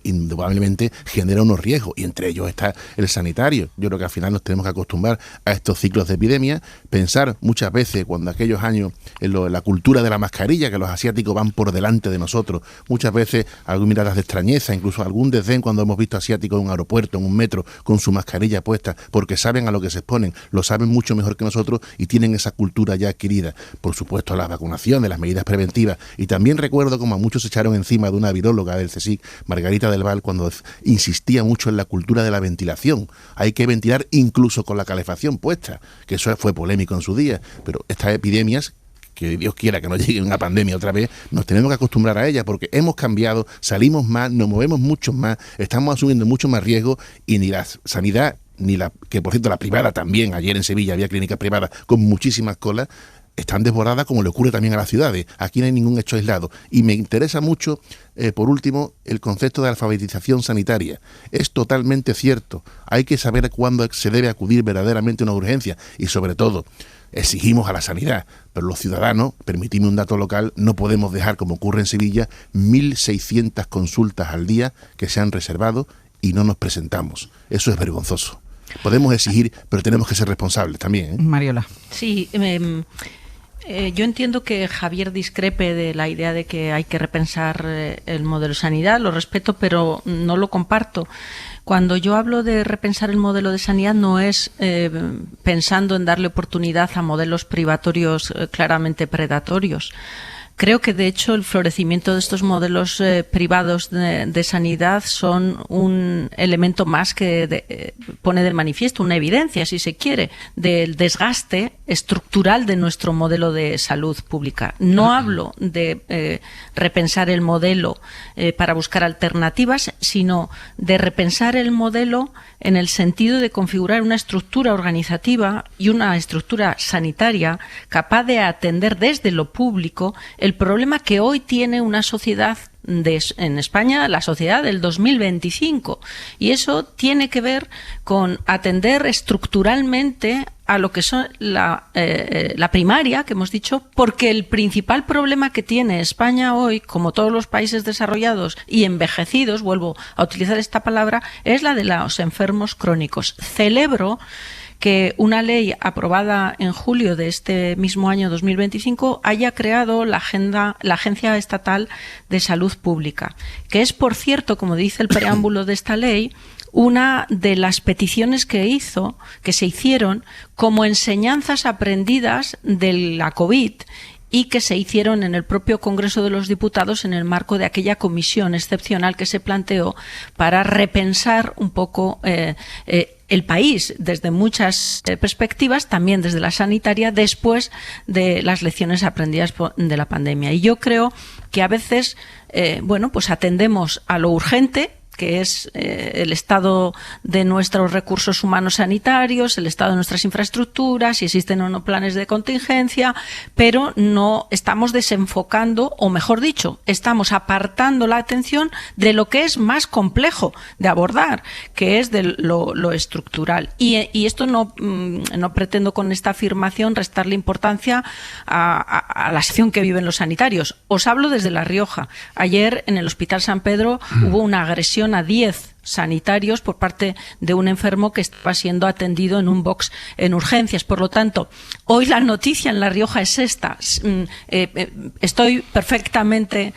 [SPEAKER 18] indudablemente genera unos riesgos, y entre ellos está el sanitario. Yo creo que al final nos tenemos que acostumbrar a estos ciclos de epidemia, pensar muchas veces cuando aquellos años en la cultura de la mascarilla, que los asiáticos van por delante de nosotros, muchas veces algunas miradas de extrañeza, incluso algún desdén cuando hemos visto asiáticos en un aeropuerto, en un metro, con su mascarilla puesta, porque saben a lo que se exponen, lo saben mucho mejor que nosotros y tienen esa cultura ya adquirida. Por supuesto, las vacunaciones, las medidas preventivas, y también recuerdo como a muchos se echaron encima de una viróloga del CSIC, Margarita del Val, cuando insistía mucho en la cultura de la ventilación. Hay que ventilar incluso con la calefacción puesta, que eso fue polémico en su día, pero estas epidemias, que Dios quiera que no llegue una pandemia otra vez, nos tenemos que acostumbrar a ella porque hemos cambiado, salimos más, nos movemos mucho más, estamos asumiendo mucho más riesgo, y ni la sanidad, que por cierto la privada también, ayer en Sevilla había clínicas privadas con muchísimas colas, están desbordadas, como le ocurre también a las ciudades. Aquí no hay ningún hecho aislado. Y me interesa mucho, por último, el concepto de alfabetización sanitaria. Es totalmente cierto. Hay que saber cuándo se debe acudir verdaderamente a una urgencia y, sobre todo, exigimos a la sanidad, pero los ciudadanos, permitidme un dato local, no podemos dejar, como ocurre en Sevilla, 1.600 consultas al día que se han reservado y no nos presentamos. Eso es vergonzoso. Podemos exigir, pero tenemos que ser responsables también, ¿eh?
[SPEAKER 3] Mariola.
[SPEAKER 14] Sí, Yo entiendo que Javier discrepe de la idea de que hay que repensar el modelo de sanidad, lo respeto, pero no lo comparto. Cuando yo hablo de repensar el modelo de sanidad no es pensando en darle oportunidad a modelos privatorios claramente predatorios. Creo que, de hecho, el florecimiento de estos modelos privados de sanidad son un elemento más que pone de manifiesto, una evidencia, si se quiere, del desgaste estructural de nuestro modelo de salud pública. No hablo de repensar el modelo para buscar alternativas, sino de repensar el modelo en el sentido de configurar una estructura organizativa y una estructura sanitaria capaz de atender desde lo público el problema que hoy tiene una sociedad en España, la sociedad del 2025. Y eso tiene que ver con atender estructuralmente a lo que son la primaria, que hemos dicho, porque el principal problema que tiene España hoy, como todos los países desarrollados y envejecidos, vuelvo a utilizar esta palabra, es la de los enfermos crónicos. Celebro que una ley aprobada en julio de este mismo año 2025 haya creado la Agencia Estatal de Salud Pública, que es, por cierto, como dice el preámbulo de esta ley, una de las peticiones que se hicieron como enseñanzas aprendidas de la COVID y que se hicieron en el propio Congreso de los Diputados en el marco de aquella comisión excepcional que se planteó para repensar un poco el país desde muchas perspectivas, también desde la sanitaria, después de las lecciones aprendidas de la pandemia. Y yo creo que a veces, pues atendemos a lo urgente, que es el estado de nuestros recursos humanos sanitarios, el estado de nuestras infraestructuras, si existen o no planes de contingencia, pero no estamos desenfocando, o mejor dicho, estamos apartando la atención de lo que es más complejo de abordar, que es de lo estructural. Y esto no pretendo con esta afirmación restarle importancia a la situación que viven los sanitarios. Os hablo desde La Rioja. Ayer en el Hospital San Pedro hubo una agresión a 10 sanitarios por parte de un enfermo que estaba siendo atendido en un box en urgencias. Por lo tanto, hoy la noticia en La Rioja es esta. Estoy perfectamente,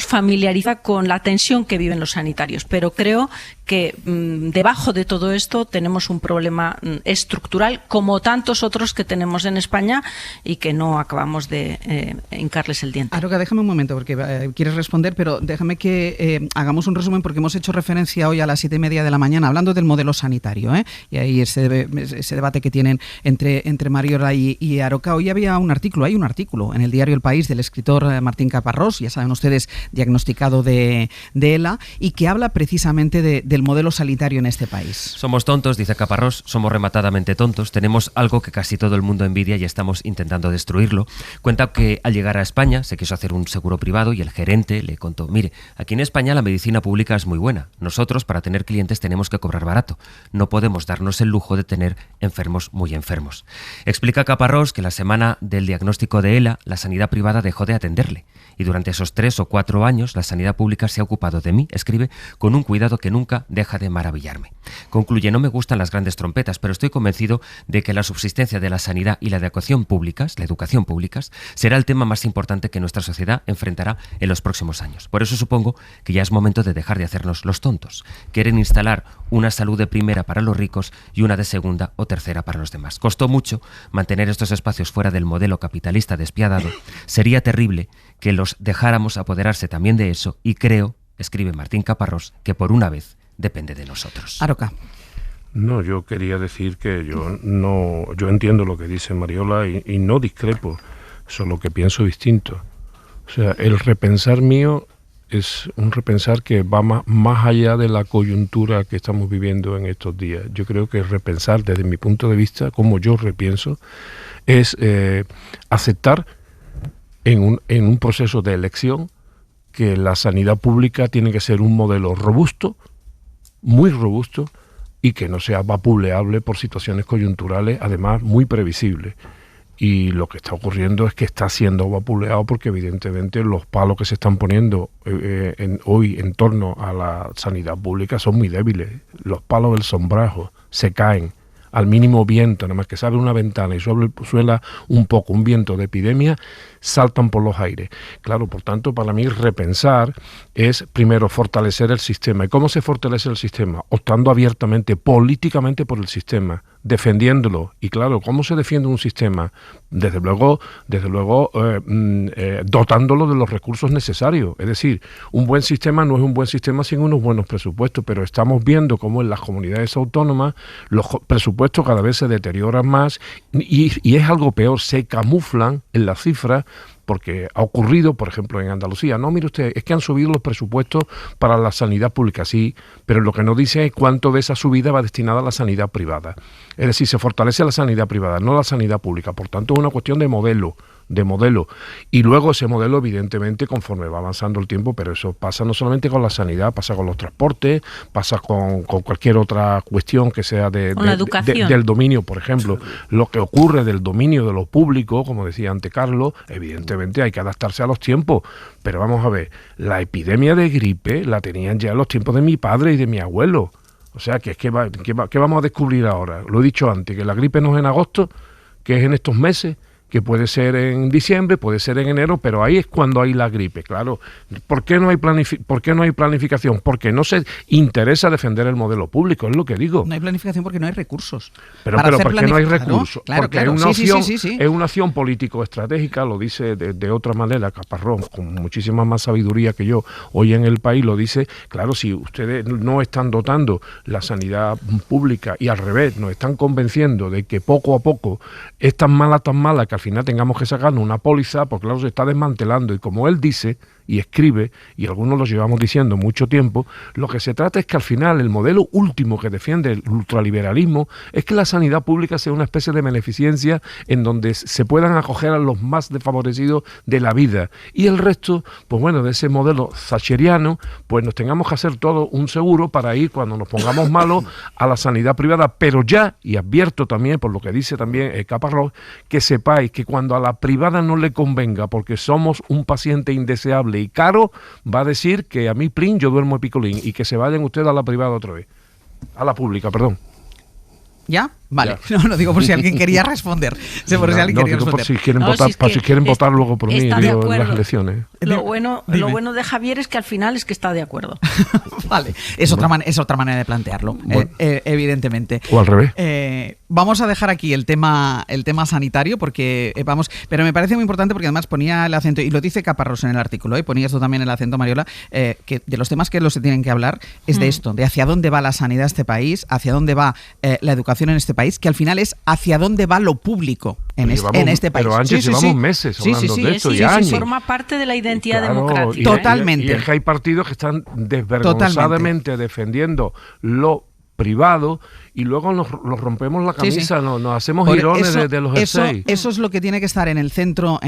[SPEAKER 14] familiarizada con la tensión que viven los sanitarios, pero creo que debajo de todo esto tenemos un problema estructural, como tantos otros que tenemos en España y que no acabamos de hincarles el diente.
[SPEAKER 3] Aroka, déjame un momento, porque quieres responder, pero déjame que hagamos un resumen, porque hemos hecho referencia hoy a las 7:30 de la mañana hablando del modelo sanitario, y ahí ese debate que tienen entre Mariola y Aroka. Hoy hay un artículo en el diario El País del escritor Martín Caparrós, ya saben ustedes, diagnosticado de ELA, y que habla precisamente del modelo sanitario en este país.
[SPEAKER 19] Somos tontos, dice Caparrós, somos rematadamente tontos, tenemos algo que casi todo el mundo envidia y estamos intentando destruirlo. Cuenta que al llegar a España se quiso hacer un seguro privado y el gerente le contó: mire, aquí en España la medicina pública es muy buena. Nosotros, para tener clientes, tenemos que cobrar barato. No podemos darnos el lujo de tener enfermos muy enfermos. Explica Caparrós que la semana del diagnóstico de ELA, la sanidad privada dejó de atenderle. Y durante esos 3 o 4 años, la sanidad pública se ha ocupado de mí, escribe, con un cuidado que nunca deja de maravillarme. Concluye: no me gustan las grandes trompetas, pero estoy convencido de que la subsistencia de la sanidad y la educación públicas, será el tema más importante que nuestra sociedad enfrentará en los próximos años. Por eso supongo que ya es momento de dejar de hacernos los tontos. Quieren instalar una salud de primera para los ricos y una de segunda o tercera para los demás. Costó mucho mantener estos espacios fuera del modelo capitalista despiadado. Sería terrible que los dejáramos apoderarse también de eso, y creo, escribe Martín Caparrós, que por una vez depende de nosotros.
[SPEAKER 3] Aroka.
[SPEAKER 15] No, yo quería decir que yo entiendo lo que dice Mariola y no discrepo, solo que pienso distinto. O sea, el repensar mío es un repensar que va más allá de la coyuntura que estamos viviendo en estos días. Yo creo que repensar, desde mi punto de vista, como yo repienso, es aceptar en un proceso de elección que la sanidad pública tiene que ser un modelo robusto, muy robusto, y que no sea vapuleable por situaciones coyunturales, además muy previsibles. Y lo que está ocurriendo es que está siendo vapuleado porque evidentemente los palos que se están poniendo hoy en torno a la sanidad pública son muy débiles. Los palos del sombrajo se caen al mínimo viento, nada más que se abre una ventana y suela un poco un viento de epidemia, saltan por los aires. Claro, por tanto, para mí repensar es primero fortalecer el sistema. ¿Y cómo se fortalece el sistema? Optando abiertamente, políticamente por el sistema, defendiéndolo. Y claro, ¿cómo se defiende un sistema? Desde luego dotándolo de los recursos necesarios. Es decir, un buen sistema no es un buen sistema sin unos buenos presupuestos, pero estamos viendo cómo en las comunidades autónomas los presupuestos cada vez se deterioran más y es algo peor, se camuflan en las cifras, porque ha ocurrido, por ejemplo, en Andalucía. No, mire usted, es que han subido los presupuestos para la sanidad pública, sí, pero lo que no dice es cuánto de esa subida va destinada a la sanidad privada. Es decir, se fortalece la sanidad privada, no la sanidad pública. Por tanto, es una cuestión de modelo. Y luego ese modelo, evidentemente, conforme va avanzando el tiempo, pero eso pasa no solamente con la sanidad, pasa con los transportes, pasa con cualquier otra cuestión que sea del dominio, por ejemplo. Lo que ocurre del dominio de lo público, como decía antes Carlos, evidentemente hay que adaptarse a los tiempos, pero vamos a ver, la epidemia de gripe la tenían ya en los tiempos de mi padre y de mi abuelo. O sea, ¿qué vamos a descubrir ahora? Lo he dicho antes, que la gripe no es en agosto, que es en estos meses, que puede ser en diciembre, puede ser en enero, pero ahí es cuando hay la gripe, claro. ¿Por qué no hay planificación? Porque no se interesa defender el modelo público, es lo que digo.
[SPEAKER 3] No hay planificación porque no hay recursos.
[SPEAKER 15] Pero ¿por qué no hay recursos? Porque
[SPEAKER 3] claro.
[SPEAKER 15] Es una opción político-estratégica, lo dice de otra manera Caparrós, con muchísima más sabiduría que yo, hoy en el país lo dice, claro, si ustedes no están dotando la sanidad pública y al revés, nos están convenciendo de que poco a poco es tan mala que al final tengamos que sacarnos una póliza, porque claro, se está desmantelando, y como él dice y escribe, y algunos lo llevamos diciendo mucho tiempo, lo que se trata es que al final el modelo último que defiende el ultraliberalismo es que la sanidad pública sea una especie de beneficencia en donde se puedan acoger a los más desfavorecidos de la vida, y el resto, pues bueno, de ese modelo thatcheriano, pues nos tengamos que hacer todo un seguro para ir cuando nos pongamos malos a la sanidad privada, pero ya, y advierto también, por lo que dice también Caparrós, que sepáis que cuando a la privada no le convenga, porque somos un paciente indeseable y caro, va a decir que a mí, plin, yo duermo picolín, y que se vayan ustedes a la privada otra vez. A la pública, perdón.
[SPEAKER 3] ¿Ya? Vale, ya. No digo por si alguien quería responder.
[SPEAKER 15] Por si quieren votar luego por mí en las elecciones.
[SPEAKER 14] Lo bueno de Javier es que al final es que está de acuerdo.
[SPEAKER 3] Vale, es otra manera de plantearlo, bueno. Evidentemente.
[SPEAKER 15] O al revés.
[SPEAKER 3] Vamos a dejar aquí el tema sanitario porque pero me parece muy importante porque además ponía el acento, y lo dice Caparrós en el artículo, ponías tú también el acento, Mariola, que de los temas que se tienen que hablar es de esto, de hacia dónde va la sanidad de este país, hacia dónde va la educación en este país, que al final es hacia dónde va lo público en este país.
[SPEAKER 15] Pero antes llevamos meses hablando de esto y años.
[SPEAKER 14] Forma parte de la identidad democrática.
[SPEAKER 3] Totalmente.
[SPEAKER 15] Y es que hay partidos que están desvergonzadamente defendiendo lo privado y luego nos rompemos la camisa, nos hacemos girones de los jerseys.
[SPEAKER 3] Eso es lo que tiene que estar en el centro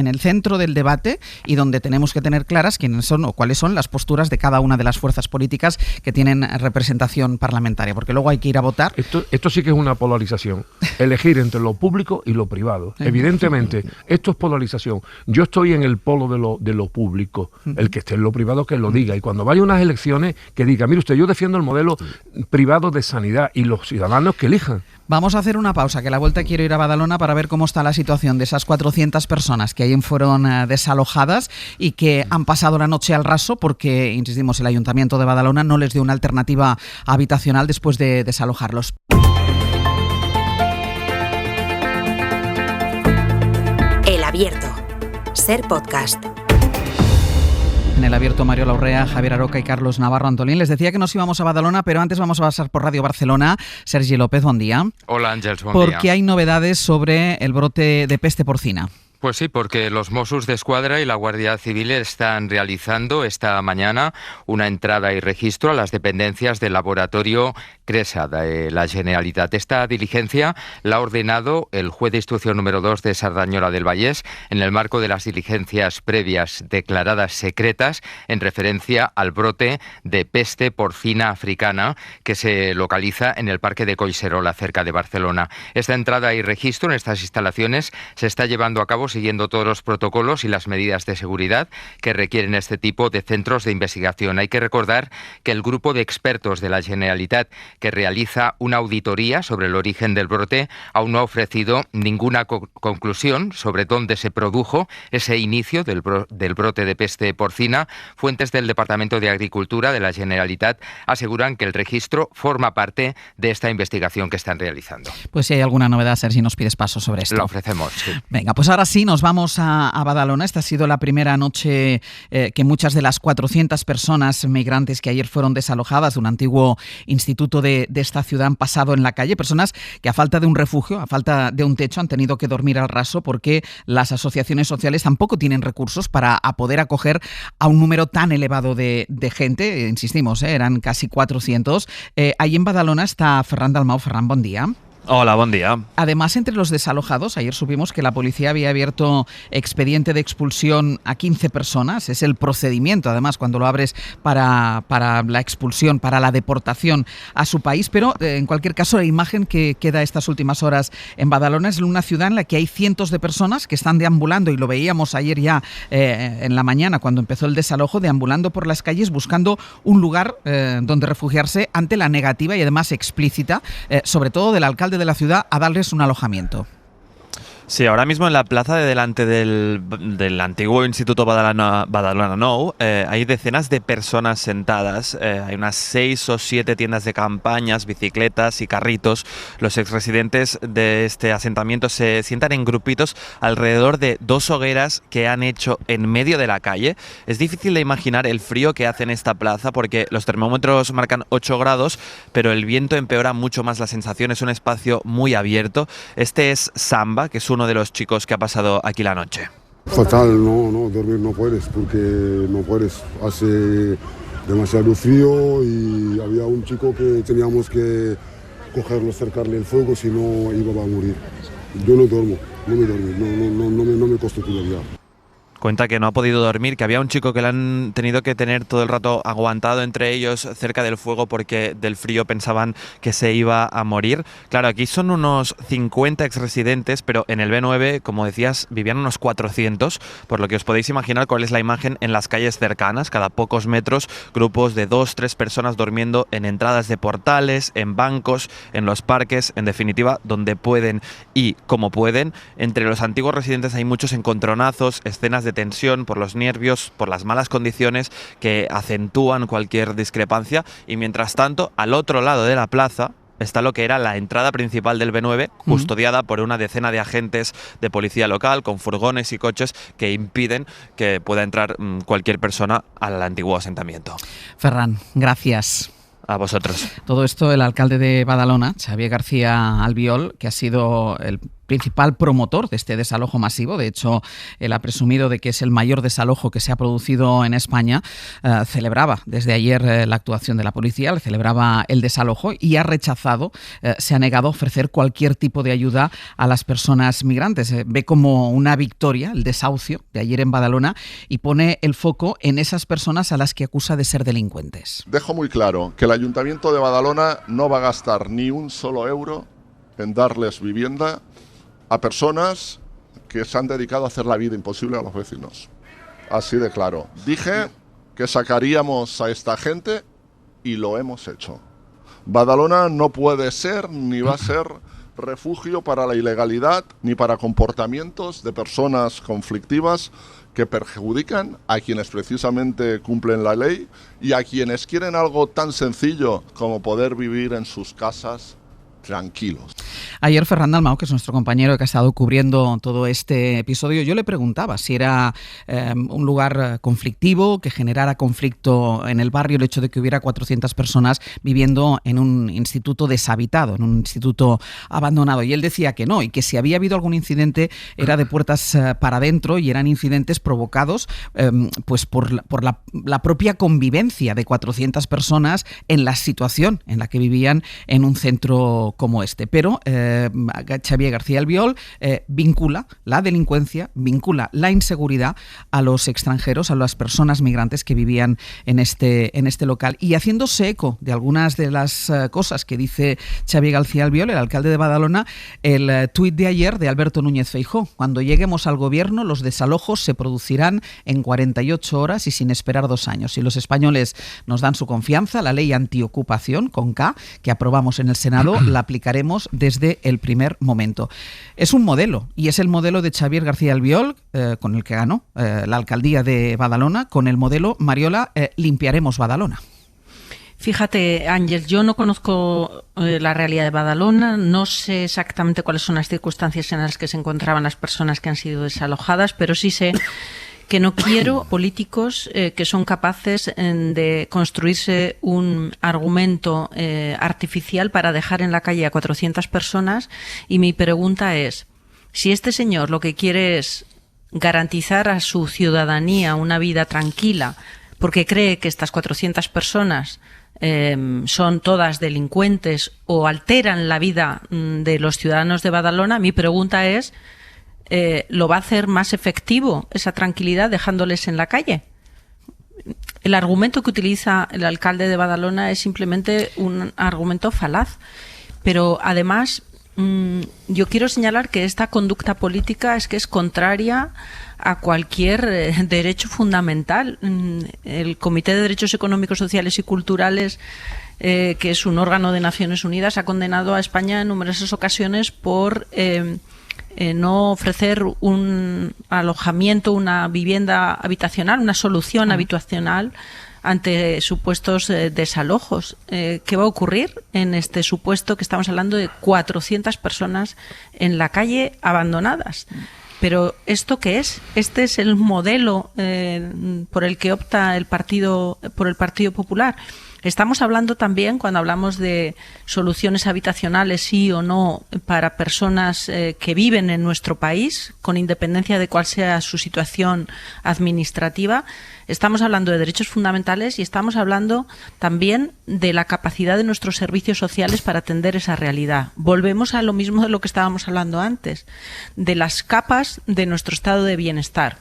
[SPEAKER 3] del debate, y donde tenemos que tener claras quiénes son o cuáles son las posturas de cada una de las fuerzas políticas que tienen representación parlamentaria, porque luego hay que ir a votar.
[SPEAKER 15] Esto sí que es una polarización, elegir entre lo público y lo privado. Evidentemente, esto es polarización. Yo estoy en el polo de lo público, el que esté en lo privado que lo diga, y cuando vaya a unas elecciones que diga, mire usted, yo defiendo el modelo privado de sanidad, y los ciudadanos que elijan.
[SPEAKER 3] Vamos a hacer una pausa, que a la vuelta quiero ir a Badalona para ver cómo está la situación de esas 400 personas que ayer fueron desalojadas y que han pasado la noche al raso porque, insistimos, el Ayuntamiento de Badalona no les dio una alternativa habitacional después de desalojarlos.
[SPEAKER 1] El Abierto. Ser podcast.
[SPEAKER 3] En el Abierto, Mariola Urrea, Javier Aroca y Carlos Navarro Antolín. Les decía que nos íbamos a Badalona, pero antes vamos a pasar por Radio Barcelona. Sergi López, buen día.
[SPEAKER 20] Hola, Ángels, buen día.
[SPEAKER 3] Porque hay novedades sobre el brote de peste porcina.
[SPEAKER 20] Pues sí, porque los Mossos d'Esquadra y la Guardia Civil están realizando esta mañana una entrada y registro a las dependencias del laboratorio Cresa de la Generalitat. Esta diligencia la ha ordenado el juez de instrucción número 2 de Sardañola del Vallès en el marco de las diligencias previas declaradas secretas en referencia al brote de peste porcina africana que se localiza en el Parque de Collserola, cerca de Barcelona. Esta entrada y registro en estas instalaciones se está llevando a cabo estamos siguiendo todos los protocolos y las medidas de seguridad que requieren este tipo de centros de investigación. Hay que recordar que el grupo de expertos de la Generalitat que realiza una auditoría sobre el origen del brote aún no ha ofrecido ninguna conclusión sobre dónde se produjo ese inicio del brote de peste porcina. Fuentes del Departamento de Agricultura de la Generalitat aseguran que el registro forma parte de esta investigación que están realizando.
[SPEAKER 3] Pues si hay alguna novedad, Sergi, nos pides paso sobre esto.
[SPEAKER 20] La ofrecemos, sí.
[SPEAKER 3] Venga, pues ahora sí, nos vamos a Badalona. Esta ha sido la primera noche que muchas de las 400 personas migrantes que ayer fueron desalojadas de un antiguo instituto de esta ciudad han pasado en la calle. Personas que a falta de un refugio, a falta de un techo, han tenido que dormir al raso porque las asociaciones sociales tampoco tienen recursos para poder acoger a un número tan elevado de gente. Insistimos, eran casi 400. Ahí en Badalona está Ferran Dalmau. Ferran, bon dia.
[SPEAKER 21] Hola, buen día.
[SPEAKER 3] Además, entre los desalojados, ayer supimos que la policía había abierto expediente de expulsión a 15 personas. Es el procedimiento, además, cuando lo abres para la expulsión, para la deportación a su país. Pero, en cualquier caso, la imagen que queda estas últimas horas en Badalona es una ciudad en la que hay cientos de personas que están deambulando, y lo veíamos ayer ya en la mañana, cuando empezó el desalojo, deambulando por las calles buscando un lugar donde refugiarse ante la negativa y además explícita, sobre todo del alcalde de la ciudad, a darles un alojamiento.
[SPEAKER 21] Sí, ahora mismo en la plaza de delante del antiguo Instituto Badalona Nou hay decenas de personas sentadas. Hay unas 6 o 7 tiendas de campañas, bicicletas y carritos. Los exresidentes de este asentamiento se sientan en grupitos alrededor de 2 hogueras que han hecho en medio de la calle. Es difícil de imaginar el frío que hace en esta plaza porque los termómetros marcan 8 grados, pero el viento empeora mucho más la sensación. Es un espacio muy abierto. Este es Samba, que es uno de los chicos que ha pasado aquí la noche.
[SPEAKER 22] Fatal, no, dormir no puedes, porque no puedes, hace demasiado frío y había un chico que teníamos que cogerlo, acercarle el fuego, si no iba a morir. Yo no duermo, no me costó todavía.
[SPEAKER 21] Cuenta que no ha podido dormir, que había un chico que le han tenido que tener todo el rato aguantado entre ellos cerca del fuego porque del frío pensaban que se iba a morir. Claro, aquí son unos 50 exresidentes, pero en el B9, como decías, vivían unos 400, por lo que os podéis imaginar cuál es la imagen en las calles cercanas. Cada pocos metros, grupos de 2-3 personas durmiendo en entradas de portales, en bancos, en los parques, en definitiva, donde pueden y como pueden. Entre los antiguos residentes hay muchos encontronazos, escenas de tensión por los nervios, por las malas condiciones que acentúan cualquier discrepancia, y mientras tanto, al otro lado de la plaza está lo que era la entrada principal del B9, custodiada por una decena de agentes de policía local con furgones y coches que impiden que pueda entrar cualquier persona al antiguo asentamiento.
[SPEAKER 3] Ferran, gracias.
[SPEAKER 21] A vosotros.
[SPEAKER 3] Todo esto el alcalde de Badalona, Xavier García Albiol, que ha sido el principal promotor de este desalojo masivo. De hecho, él ha presumido de que es el mayor desalojo que se ha producido en España. Celebraba desde ayer la actuación de la policía, le celebraba el desalojo y ha rechazado, se ha negado a ofrecer cualquier tipo de ayuda a las personas migrantes. Ve como una victoria el desahucio de ayer en Badalona y pone el foco en esas personas a las que acusa de ser delincuentes.
[SPEAKER 23] Dejo muy claro que el Ayuntamiento de Badalona no va a gastar ni un solo euro en darles vivienda a personas que se han dedicado a hacer la vida imposible a los vecinos. Así de claro. Dije que sacaríamos a esta gente y lo hemos hecho. Badalona no puede ser ni va a ser refugio para la ilegalidad ni para comportamientos de personas conflictivas que perjudican a quienes precisamente cumplen la ley y a quienes quieren algo tan sencillo como poder vivir en sus casas tranquilos.
[SPEAKER 3] Ayer Ferran Dalmau, que es nuestro compañero que ha estado cubriendo todo este episodio, yo le preguntaba si era un lugar conflictivo, que generara conflicto en el barrio el hecho de que hubiera 400 personas viviendo en un instituto deshabitado, en un instituto abandonado. Y él decía que no, y que si había habido algún incidente era de puertas para adentro y eran incidentes provocados pues por la propia convivencia de 400 personas en la situación en la que vivían en un centro caso como este. Pero Xavier García Albiol vincula la delincuencia, vincula la inseguridad a los extranjeros, a las personas migrantes que vivían en este local. Y haciéndose eco de algunas de las cosas que dice Xavier García Albiol, el alcalde de Badalona, el tuit de ayer de Alberto Núñez Feijóo: cuando lleguemos al gobierno, los desalojos se producirán en 48 horas y sin esperar 2 años. Si los españoles nos dan su confianza, la ley antiocupación, con K, que aprobamos en el Senado, la aplicaremos desde el primer momento. Es un modelo, y es el modelo de Xavier García Albiol, con el que ganó la alcaldía de Badalona, con el modelo, Mariola, Limpiaremos Badalona.
[SPEAKER 14] Fíjate, Ángel, yo no conozco la realidad de Badalona, no sé exactamente cuáles son las circunstancias en las que se encontraban las personas que han sido desalojadas, pero sí sé que no quiero políticos que son capaces de construirse un argumento artificial para dejar en la calle a 400 personas. Y mi pregunta es, si este señor lo que quiere es garantizar a su ciudadanía una vida tranquila, porque cree que estas 400 personas son todas delincuentes o alteran la vida de los ciudadanos de Badalona, mi pregunta es, ¿lo va a hacer más efectivo esa tranquilidad dejándoles en la calle? El argumento que utiliza el alcalde de Badalona es simplemente un argumento falaz, pero además yo quiero señalar que esta conducta política es contraria a cualquier derecho fundamental. El Comité de Derechos Económicos, Sociales y Culturales, que es un órgano de Naciones Unidas, ha condenado a España en numerosas ocasiones por no ofrecer un alojamiento, una vivienda habitacional, una solución habitacional ante supuestos desalojos. ¿Qué va a ocurrir en este supuesto que estamos hablando de 400 personas en la calle abandonadas? Pero ¿esto qué es? Este es el modelo por el que opta el Partido Popular. Estamos hablando también, cuando hablamos de soluciones habitacionales, sí o no, para personas que viven en nuestro país, con independencia de cuál sea su situación administrativa, estamos hablando de derechos fundamentales y estamos hablando también de la capacidad de nuestros servicios sociales para atender esa realidad. Volvemos a lo mismo de lo que estábamos hablando antes, de las capas de nuestro estado de bienestar.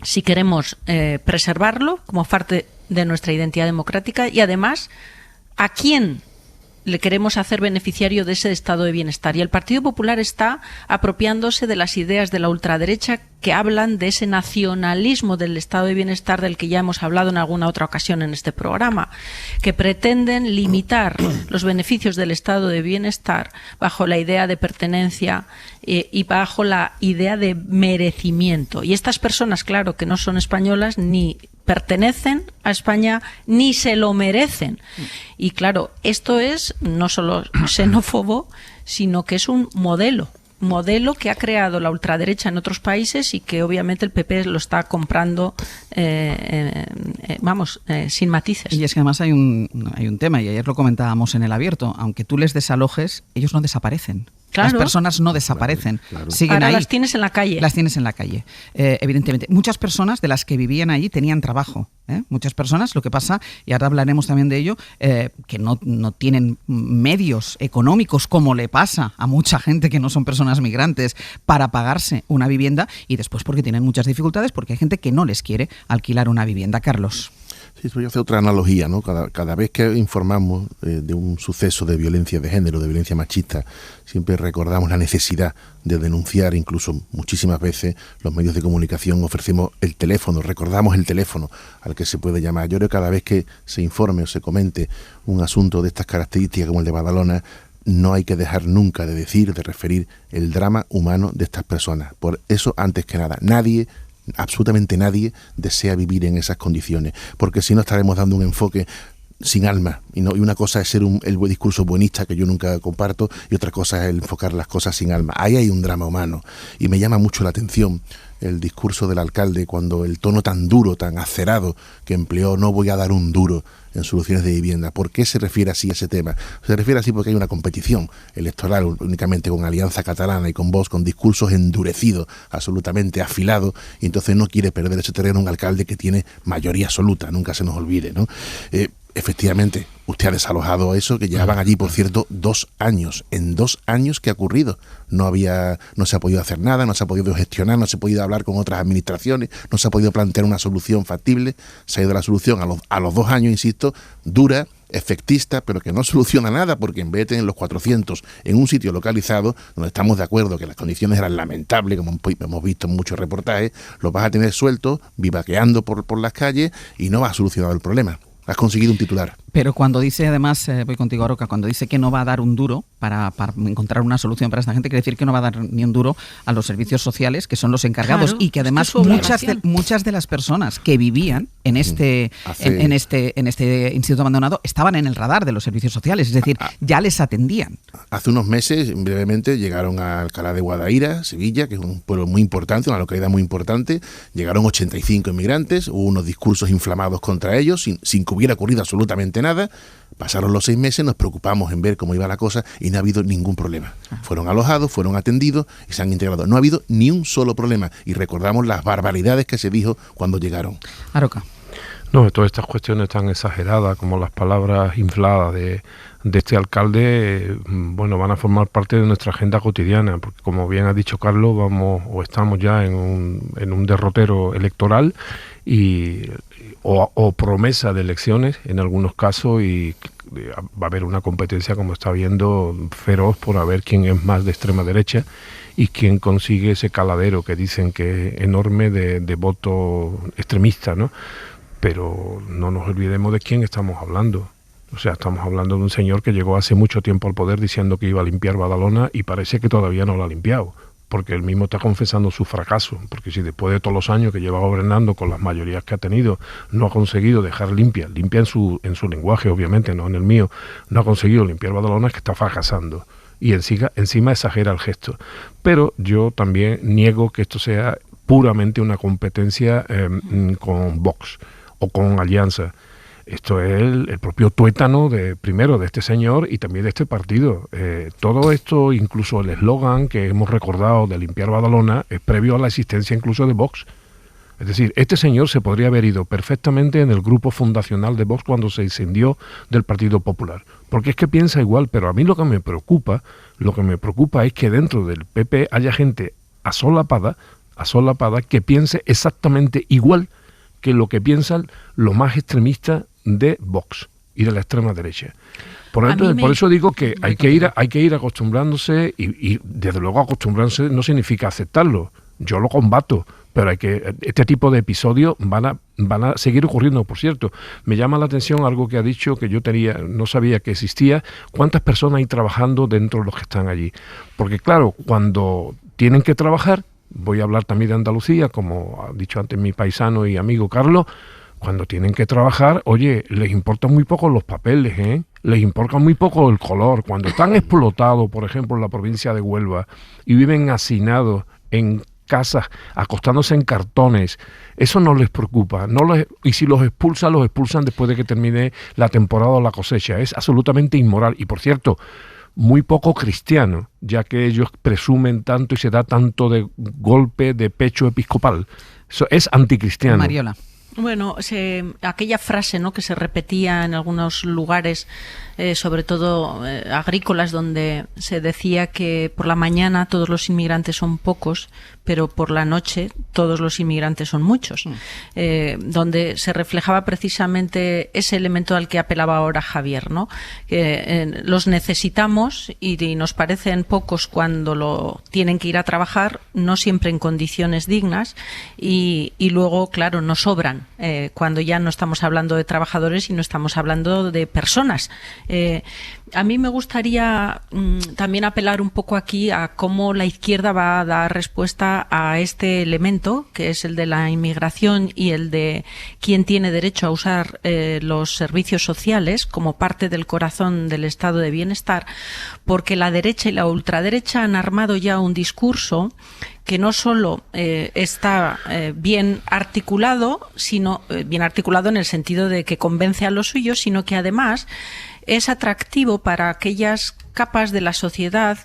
[SPEAKER 14] Si queremos preservarlo como parte de nuestra identidad democrática y además a quién le queremos hacer beneficiario de ese estado de bienestar. Y el Partido Popular está apropiándose de las ideas de la ultraderecha que hablan de ese nacionalismo del estado de bienestar del que ya hemos hablado en alguna otra ocasión en este programa, que pretenden limitar los beneficios del estado de bienestar bajo la idea de pertenencia y bajo la idea de merecimiento. Y estas personas, claro, que no son españolas ni pertenecen a España ni se lo merecen. Y claro, esto es no solo xenófobo, sino que es un modelo que ha creado la ultraderecha en otros países y que obviamente el PP lo está comprando, sin matices.
[SPEAKER 3] Y es que además hay un tema, y ayer lo comentábamos en El Abierto: aunque tú les desalojes, ellos no desaparecen. Claro. Las personas no desaparecen, siguen
[SPEAKER 14] ahora
[SPEAKER 3] ahí.
[SPEAKER 14] Las tienes en la calle.
[SPEAKER 3] Las tienes en la calle, evidentemente. Muchas personas de las que vivían allí tenían trabajo. Muchas personas, lo que pasa, y ahora hablaremos también de ello, que no tienen medios económicos, como le pasa a mucha gente que no son personas migrantes, para pagarse una vivienda, y después porque tienen muchas dificultades, porque hay gente que no les quiere alquilar una vivienda. Carlos.
[SPEAKER 18] Sí, voy a hacer otra analogía, ¿no? Cada vez que informamos de un suceso de violencia de género, de violencia machista, siempre recordamos la necesidad de denunciar. Incluso muchísimas veces los medios de comunicación ofrecemos el teléfono, recordamos el teléfono al que se puede llamar. Yo creo que cada vez que se informe o se comente un asunto de estas características como el de Badalona, no hay que dejar nunca de decir, de referir el drama humano de estas personas. Por eso, antes que nada, absolutamente nadie desea vivir en esas condiciones, porque si no estaremos dando un enfoque sin alma, y una cosa es ser el buen discurso buenista, que yo nunca comparto, y otra cosa es el enfocar las cosas sin alma. Ahí hay un drama humano, y me llama mucho la atención el discurso del alcalde, cuando el tono tan duro, tan acerado que empleó: no voy a dar un duro en soluciones de vivienda. ¿Por qué se refiere así a ese tema? Se refiere así porque hay una competición electoral únicamente con Alianza Catalana y con Vox, con discursos endurecidos, absolutamente afilados, y entonces no quiere perder ese terreno un alcalde que tiene mayoría absoluta, nunca se nos olvide, ¿no? efectivamente, usted ha desalojado eso, que llevaban allí, por cierto, 2 años. En 2 años, ¿qué ha ocurrido? No se ha podido hacer nada, no se ha podido gestionar, no se ha podido hablar con otras administraciones, no se ha podido plantear una solución factible. Se ha ido la solución a los 2 años, insisto, dura, efectista, pero que no soluciona nada, porque en vez de tener los 400 en un sitio localizado, donde estamos de acuerdo que las condiciones eran lamentables, como hemos visto en muchos reportajes, los vas a tener sueltos, vivaqueando por las calles, y no vas a solucionar el problema. Has conseguido un titular.
[SPEAKER 3] Pero cuando dice, además, voy contigo, Aroca, cuando dice que no va a dar un duro para encontrar una solución para esta gente, quiere decir que no va a dar ni un duro a los servicios sociales, que son los encargados, y que además muchas de las personas que vivían en este instituto abandonado estaban en el radar de los servicios sociales, es decir, ya les atendían.
[SPEAKER 18] Hace unos meses, brevemente, llegaron a Alcalá de Guadaira, Sevilla, que es un pueblo muy importante, una localidad muy importante. Llegaron 85 inmigrantes, hubo unos discursos inflamados contra ellos, sin que hubiera ocurrido absolutamente nada. Pasaron los 6 meses, nos preocupamos en ver cómo iba la cosa y no ha habido ningún problema. Fueron alojados, fueron atendidos y se han integrado. No ha habido ni un solo problema, y recordamos las barbaridades que se dijo cuando llegaron.
[SPEAKER 3] Aroca.
[SPEAKER 15] No, todas estas cuestiones tan exageradas como las palabras infladas de este alcalde, van a formar parte de nuestra agenda cotidiana, porque como bien ha dicho Carlos, estamos ya en un derrotero electoral o promesa de elecciones en algunos casos, y va a haber una competencia, como está viendo, feroz por a ver quién es más de extrema derecha y quién consigue ese caladero que dicen que es enorme de voto extremista, ¿no? Pero no nos olvidemos de quién estamos hablando. O sea, estamos hablando de un señor que llegó hace mucho tiempo al poder diciendo que iba a limpiar Badalona, y parece que todavía no lo ha limpiado, porque él mismo está confesando su fracaso, porque si después de todos los años que lleva gobernando con las mayorías que ha tenido no ha conseguido dejar limpia en su lenguaje, obviamente, no en el mío, no ha conseguido limpiar Badalona, es que está fracasando. Y encima exagera el gesto. Pero yo también niego que esto sea puramente una competencia con Vox o con Alianza. Esto es el propio tuétano de este señor y también de este partido. Todo esto, incluso el eslogan que hemos recordado de limpiar Badalona, es previo a la existencia incluso de Vox. Es decir, este señor se podría haber ido perfectamente en el grupo fundacional de Vox cuando se escindió del Partido Popular, porque es que piensa igual. Pero a mí lo que me preocupa es que dentro del PP haya gente asolapada que piense exactamente igual que lo que piensan los más extremistas de Vox y de la extrema derecha. Por eso digo que hay que ir acostumbrándose, y desde luego acostumbrarse no significa aceptarlo. Yo lo combato, pero este tipo de episodios van a seguir ocurriendo. Por cierto, me llama la atención algo que ha dicho que yo no sabía que existía. ¿Cuántas personas hay trabajando dentro de los que están allí? Porque claro, cuando tienen que trabajar, voy a hablar también de Andalucía, como ha dicho antes mi paisano y amigo Carlos, cuando tienen que trabajar, oye, les importan muy poco los papeles, les importa muy poco el color. Cuando están explotados, por ejemplo, en la provincia de Huelva, y viven hacinados en casas, acostándose en cartones, eso no les preocupa. Y si los expulsan después de que termine la temporada o la cosecha. Es absolutamente inmoral. Y por cierto, muy poco cristiano, ya que ellos presumen tanto y se da tanto de golpe de pecho episcopal. Eso es anticristiano.
[SPEAKER 3] Mariola.
[SPEAKER 14] Bueno, aquella frase, ¿no?, que se repetía en algunos lugares, sobre todo agrícolas, donde se decía que por la mañana todos los inmigrantes son pocos, pero por la noche todos los inmigrantes son muchos, donde se reflejaba precisamente ese elemento al que apelaba ahora Javier, ¿no? Los necesitamos y nos parecen pocos cuando tienen que ir a trabajar, no siempre en condiciones dignas, y luego, claro, nos sobran cuando ya no estamos hablando de trabajadores, sino estamos hablando de personas. A mí me gustaría también apelar un poco aquí a cómo la izquierda va a dar respuesta a este elemento, que es el de la inmigración y el de quién tiene derecho a usar los servicios sociales como parte del corazón del estado de bienestar, porque la derecha y la ultraderecha han armado ya un discurso que no solo está bien articulado, sino bien articulado en el sentido de que convence a los suyos, sino que además es atractivo para aquellas capas de la sociedad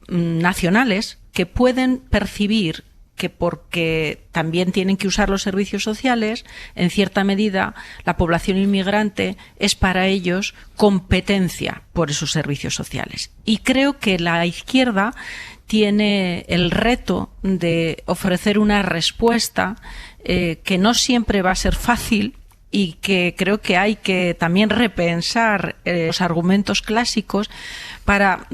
[SPEAKER 14] nacionales que pueden percibir que porque también tienen que usar los servicios sociales, en cierta medida la población inmigrante es para ellos competencia por esos servicios sociales. Y creo que la izquierda tiene el reto de ofrecer una respuesta que no siempre va a ser fácil, y que creo que hay que también repensar los argumentos clásicos para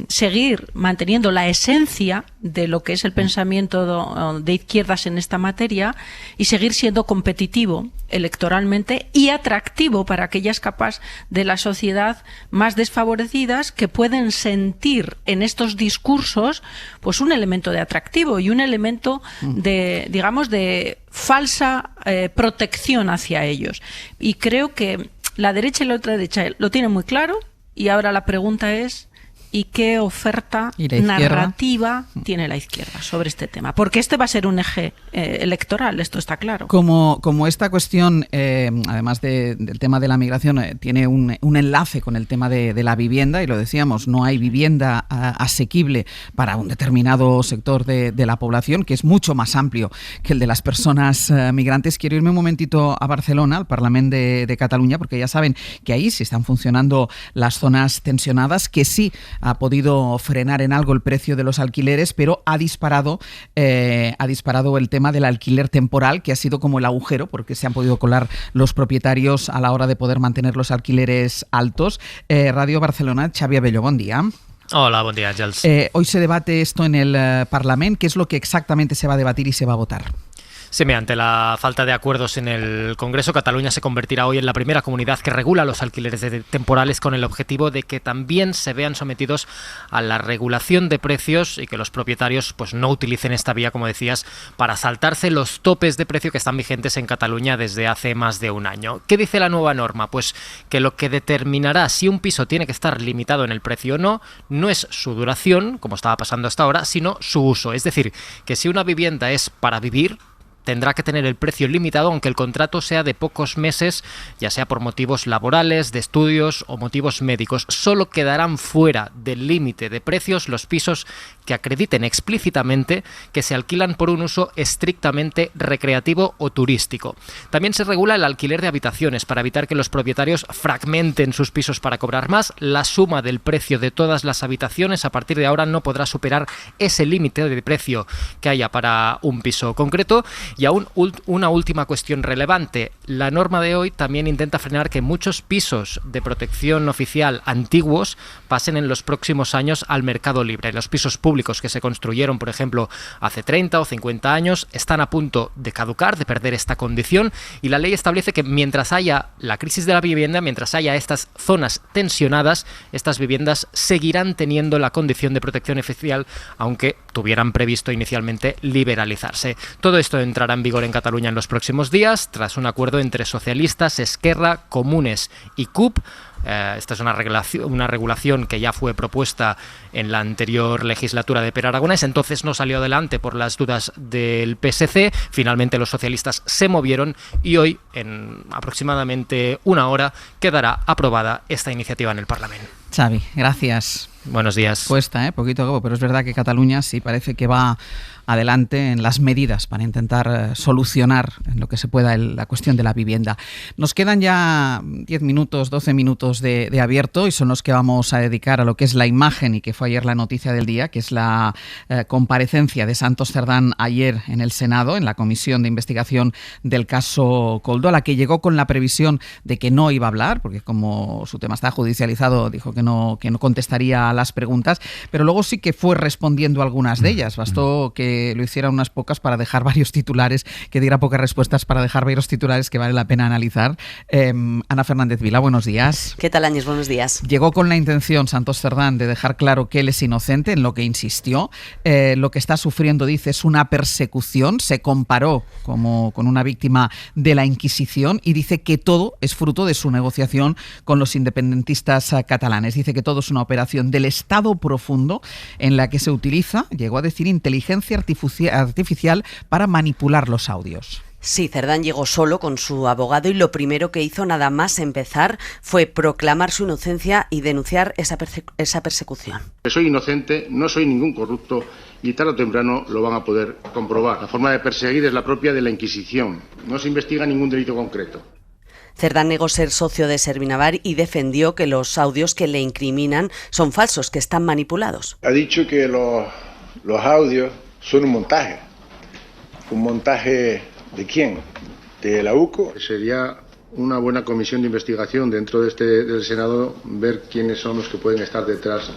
[SPEAKER 14] seguir manteniendo la esencia de lo que es el pensamiento de izquierdas en esta materia y seguir siendo competitivo electoralmente y atractivo para aquellas capas de la sociedad más desfavorecidas que pueden sentir en estos discursos pues un elemento de atractivo y un elemento de, digamos, de falsa protección hacia ellos. Y creo que la derecha y la ultraderecha lo tienen muy claro, y ahora la pregunta es ¿y qué oferta narrativa tiene la izquierda sobre este tema? Porque este va a ser un eje electoral, esto está claro.
[SPEAKER 3] Como esta cuestión, además del tema de la migración, tiene un enlace con el tema de la vivienda, y lo decíamos, no hay vivienda asequible para un determinado sector de la población, que es mucho más amplio que el de las personas migrantes. Quiero irme un momentito a Barcelona, al Parlamento de Cataluña, porque ya saben que ahí sí están funcionando las zonas tensionadas, que sí ha podido frenar en algo el precio de los alquileres, pero ha disparado el tema del alquiler temporal, que ha sido como el agujero, porque se han podido colar los propietarios a la hora de poder mantener los alquileres altos. Radio Barcelona, Xavi Abello, buen día.
[SPEAKER 2] Hola, buen día, Àngels.
[SPEAKER 3] Hoy se debate esto en el Parlament. ¿Qué es lo que exactamente se va a debatir y se va a votar?
[SPEAKER 2] Sí, ante la falta de acuerdos en el Congreso, Cataluña se convertirá hoy en la primera comunidad que regula los alquileres temporales, con el objetivo de que también se vean sometidos a la regulación de precios y que los propietarios pues no utilicen esta vía, como decías, para saltarse los topes de precio que están vigentes en Cataluña desde hace más de un año. ¿Qué dice la nueva norma? Pues que lo que determinará si un piso tiene que estar limitado en el precio o no, no es su duración, como estaba pasando hasta ahora, sino su uso. Es decir, que si una vivienda es para vivir, tendrá que tener el precio limitado, aunque el contrato sea de pocos meses, ya sea por motivos laborales, de estudios o motivos médicos. Solo quedarán fuera del límite de precios los pisos que acrediten explícitamente que se alquilan por un uso estrictamente recreativo o turístico. También se regula el alquiler de habitaciones para evitar que los propietarios fragmenten sus pisos para cobrar más. La suma del precio de todas las habitaciones a partir de ahora no podrá superar ese límite de precio que haya para un piso concreto. Y aún una última cuestión relevante. La norma de hoy también intenta frenar que muchos pisos de protección oficial antiguos pasen en los próximos años al mercado libre. Los pisos públicos que se construyeron, por ejemplo, hace 30 o 50 años, están a punto de caducar, de perder esta condición, y la ley establece que mientras haya la crisis de la vivienda, mientras haya estas zonas tensionadas, estas viviendas seguirán teniendo la condición de protección oficial, aunque tuvieran previsto inicialmente liberalizarse. Todo esto entrará en vigor en Cataluña en los próximos días, tras un acuerdo entre socialistas, Esquerra, Comunes y CUP. Esta es una regulación que ya fue propuesta en la anterior legislatura de Pere Aragonès, entonces no salió adelante por las dudas del PSC. Finalmente los socialistas se movieron y hoy, en aproximadamente una hora, quedará aprobada esta iniciativa en el Parlamento.
[SPEAKER 3] Xavi, gracias.
[SPEAKER 2] Buenos días.
[SPEAKER 3] Cuesta, poquito a poco, pero es verdad que Cataluña sí parece que va adelante en las medidas para intentar solucionar en lo que se pueda la cuestión de la vivienda. Nos quedan ya 10 minutos, 12 minutos de abierto, y son los que vamos a dedicar a lo que es la imagen, y que fue ayer la noticia del día, que es la comparecencia de Santos Cerdán ayer en el Senado, en la comisión de investigación del caso Koldo, a la que llegó con la previsión de que no iba a hablar, porque como su tema está judicializado, dijo que no contestaría a las preguntas, pero luego sí que fue respondiendo algunas de ellas. Bastó que lo hiciera unas pocas para dejar varios titulares, que diera pocas respuestas para dejar varios titulares que vale la pena analizar. Ana Fernández Vila, buenos días.
[SPEAKER 4] ¿Qué tal, Áñez? Buenos días.
[SPEAKER 3] Llegó con la intención Santos Cerdán de dejar claro que él es inocente, en lo que insistió. Lo que está sufriendo, dice, es una persecución. Se comparó como con una víctima de la Inquisición, y dice que todo es fruto de su negociación con los independentistas catalanes. Dice que todo es una operación del Estado profundo en la que se utiliza, llegó a decir, inteligencia artificial para manipular los audios.
[SPEAKER 4] Sí, Cerdán llegó solo con su abogado y lo primero que hizo nada más empezar fue proclamar su inocencia y denunciar esa persecución.
[SPEAKER 6] Soy inocente, no soy ningún corrupto y tarde o temprano lo van a poder comprobar. La forma de perseguir es la propia de la Inquisición. No se investiga ningún delito concreto.
[SPEAKER 4] Cerdán negó ser socio de Servinavar y defendió que los audios que le incriminan son falsos, que están manipulados.
[SPEAKER 7] Ha dicho que los audios son un montaje. ¿Un montaje de quién? ¿De la UCO?
[SPEAKER 6] Sería una buena comisión de investigación dentro del Senado ver quiénes son los que pueden estar detrás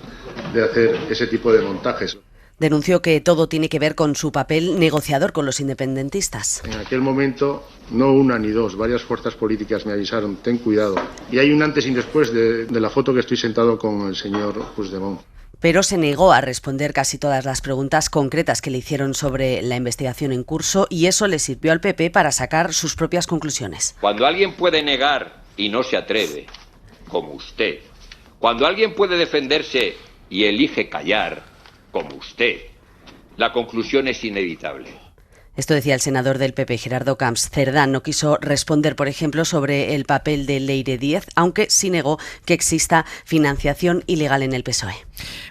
[SPEAKER 6] de hacer ese tipo de montajes.
[SPEAKER 4] Denunció que todo tiene que ver con su papel negociador con los independentistas.
[SPEAKER 6] En aquel momento, no una ni dos, varias fuerzas políticas me avisaron, ten cuidado. Y hay un antes y después de la foto que estoy sentado con el señor Puigdemont.
[SPEAKER 4] Pero se negó a responder casi todas las preguntas concretas que le hicieron sobre la investigación en curso y eso le sirvió al PP para sacar sus propias conclusiones.
[SPEAKER 24] Cuando alguien puede negar y no se atreve, como usted, cuando alguien puede defenderse y elige callar, como usted, la conclusión es inevitable.
[SPEAKER 4] Esto decía el senador del PP, Gerardo Camps. Cerdán no quiso responder, por ejemplo, sobre el papel de Leire Díez, aunque sí negó que exista financiación ilegal en el PSOE.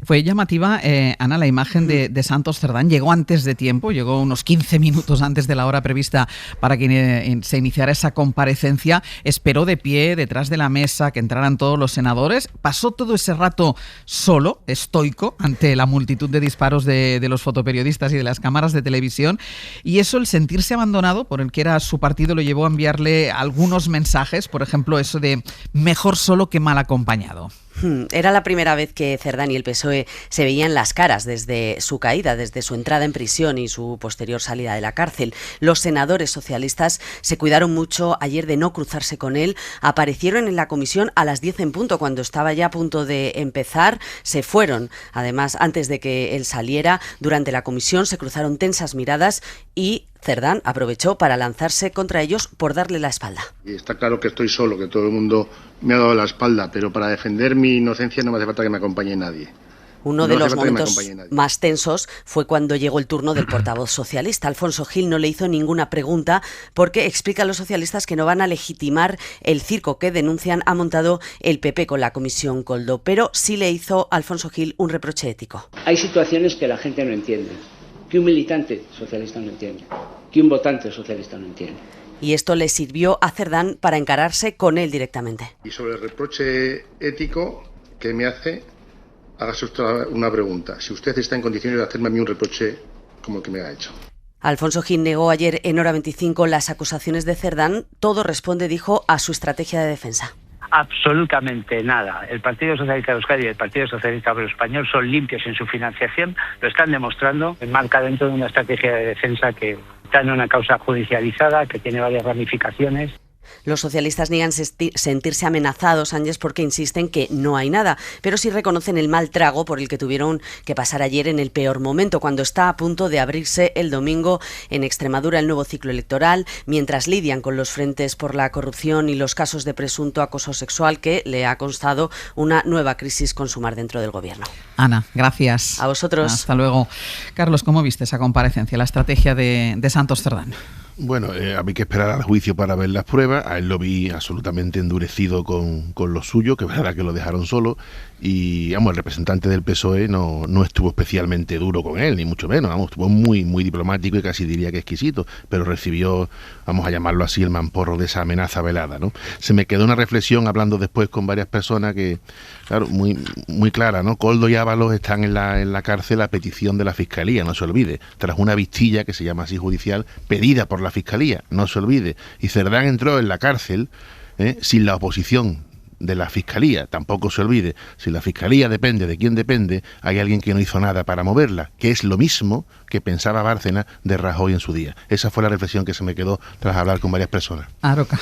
[SPEAKER 3] Fue llamativa, Ana, la imagen de Santos Cerdán. Llegó antes de tiempo, llegó unos 15 minutos antes de la hora prevista para que se iniciara esa comparecencia. Esperó de pie, detrás de la mesa, que entraran todos los senadores. Pasó todo ese rato solo, estoico, ante la multitud de disparos de los fotoperiodistas y de las cámaras de televisión. Y eso, el sentirse abandonado por el que era su partido, lo llevó a enviarle algunos mensajes, por ejemplo, eso de mejor solo que mal acompañado.
[SPEAKER 4] Era la primera vez que Cerdán y el PSOE se veían las caras desde su caída, desde su entrada en prisión y su posterior salida de la cárcel. Los senadores socialistas se cuidaron mucho ayer de no cruzarse con él. Aparecieron en la comisión a las 10 en punto, cuando estaba ya a punto de empezar. Se fueron, además, antes de que él saliera. Durante la comisión se cruzaron tensas miradas y Cerdán aprovechó para lanzarse contra ellos por darle la espalda.
[SPEAKER 6] Y está claro que estoy solo, que todo el mundo me ha dado la espalda, pero para defender mi inocencia no me hace falta que me acompañe nadie.
[SPEAKER 4] Uno de los momentos más tensos fue cuando llegó el turno del portavoz socialista. Alfonso Gil no le hizo ninguna pregunta porque explica a los socialistas que no van a legitimar el circo que denuncian ha montado el PP con la comisión Koldo, pero sí le hizo Alfonso Gil un reproche ético.
[SPEAKER 25] Hay situaciones que la gente no entiende, que un militante socialista no entiende, que un votante socialista no entiende.
[SPEAKER 4] Y esto le sirvió a Cerdán para encararse con él directamente.
[SPEAKER 6] Y sobre el reproche ético que me hace, hágase usted una pregunta. Si usted está en condiciones de hacerme a mí un reproche como el que me ha hecho.
[SPEAKER 4] Alfonso Gil negó ayer en Hora 25 las acusaciones de Cerdán. Todo responde, dijo, a su estrategia de defensa.
[SPEAKER 26] Absolutamente nada. El Partido Socialista de Euskadi y el Partido Socialista Obrero Español son limpios en su financiación, lo están demostrando, enmarca dentro de una estrategia de defensa que está en una causa judicializada, que tiene varias ramificaciones.
[SPEAKER 4] Los socialistas niegan sentirse amenazados, Ángels, porque insisten que no hay nada, pero sí reconocen el mal trago por el que tuvieron que pasar ayer en el peor momento, cuando está a punto de abrirse el domingo en Extremadura el nuevo ciclo electoral, mientras lidian con los frentes por la corrupción y los casos de presunto acoso sexual que le ha constado una nueva crisis consumar dentro del gobierno.
[SPEAKER 3] Ana, gracias.
[SPEAKER 4] A vosotros.
[SPEAKER 3] Hasta luego. Carlos, ¿cómo viste esa comparecencia, la estrategia de Santos Cerdán?
[SPEAKER 18] Bueno, había que esperar al juicio para ver las pruebas. A él lo vi absolutamente endurecido con lo suyo, que es verdad que lo dejaron solo. Y el representante del PSOE no estuvo especialmente duro con él, ni mucho menos. Estuvo muy, muy diplomático y casi diría que exquisito, pero recibió, vamos a llamarlo así, el mamporro de esa amenaza velada, ¿no? Se me quedó una reflexión hablando después con varias personas que, claro, muy, muy clara, ¿no? Koldo y Ábalos están en la cárcel a petición de la Fiscalía, no se olvide, tras una vistilla que se llama así judicial, pedida por la Fiscalía, no se olvide. Y Cerdán entró en la cárcel sin la oposición de la Fiscalía, tampoco se olvide. Si la Fiscalía depende de quién depende, hay alguien que no hizo nada para moverla, que es lo mismo que pensaba Bárcena de Rajoy en su día. Esa fue la reflexión que se me quedó tras hablar con varias personas.
[SPEAKER 3] Aroca.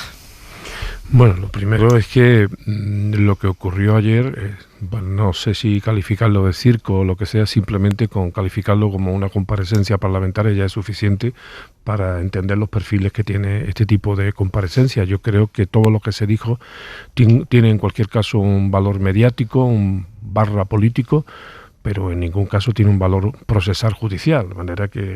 [SPEAKER 15] Bueno, lo primero es que lo que ocurrió ayer, no sé si calificarlo de circo o lo que sea, simplemente con calificarlo como una comparecencia parlamentaria ya es suficiente para entender los perfiles que tiene este tipo de comparecencia. Yo creo que todo lo que se dijo tiene en cualquier caso un valor mediático, un barra político, pero en ningún caso tiene un valor procesal judicial, de manera que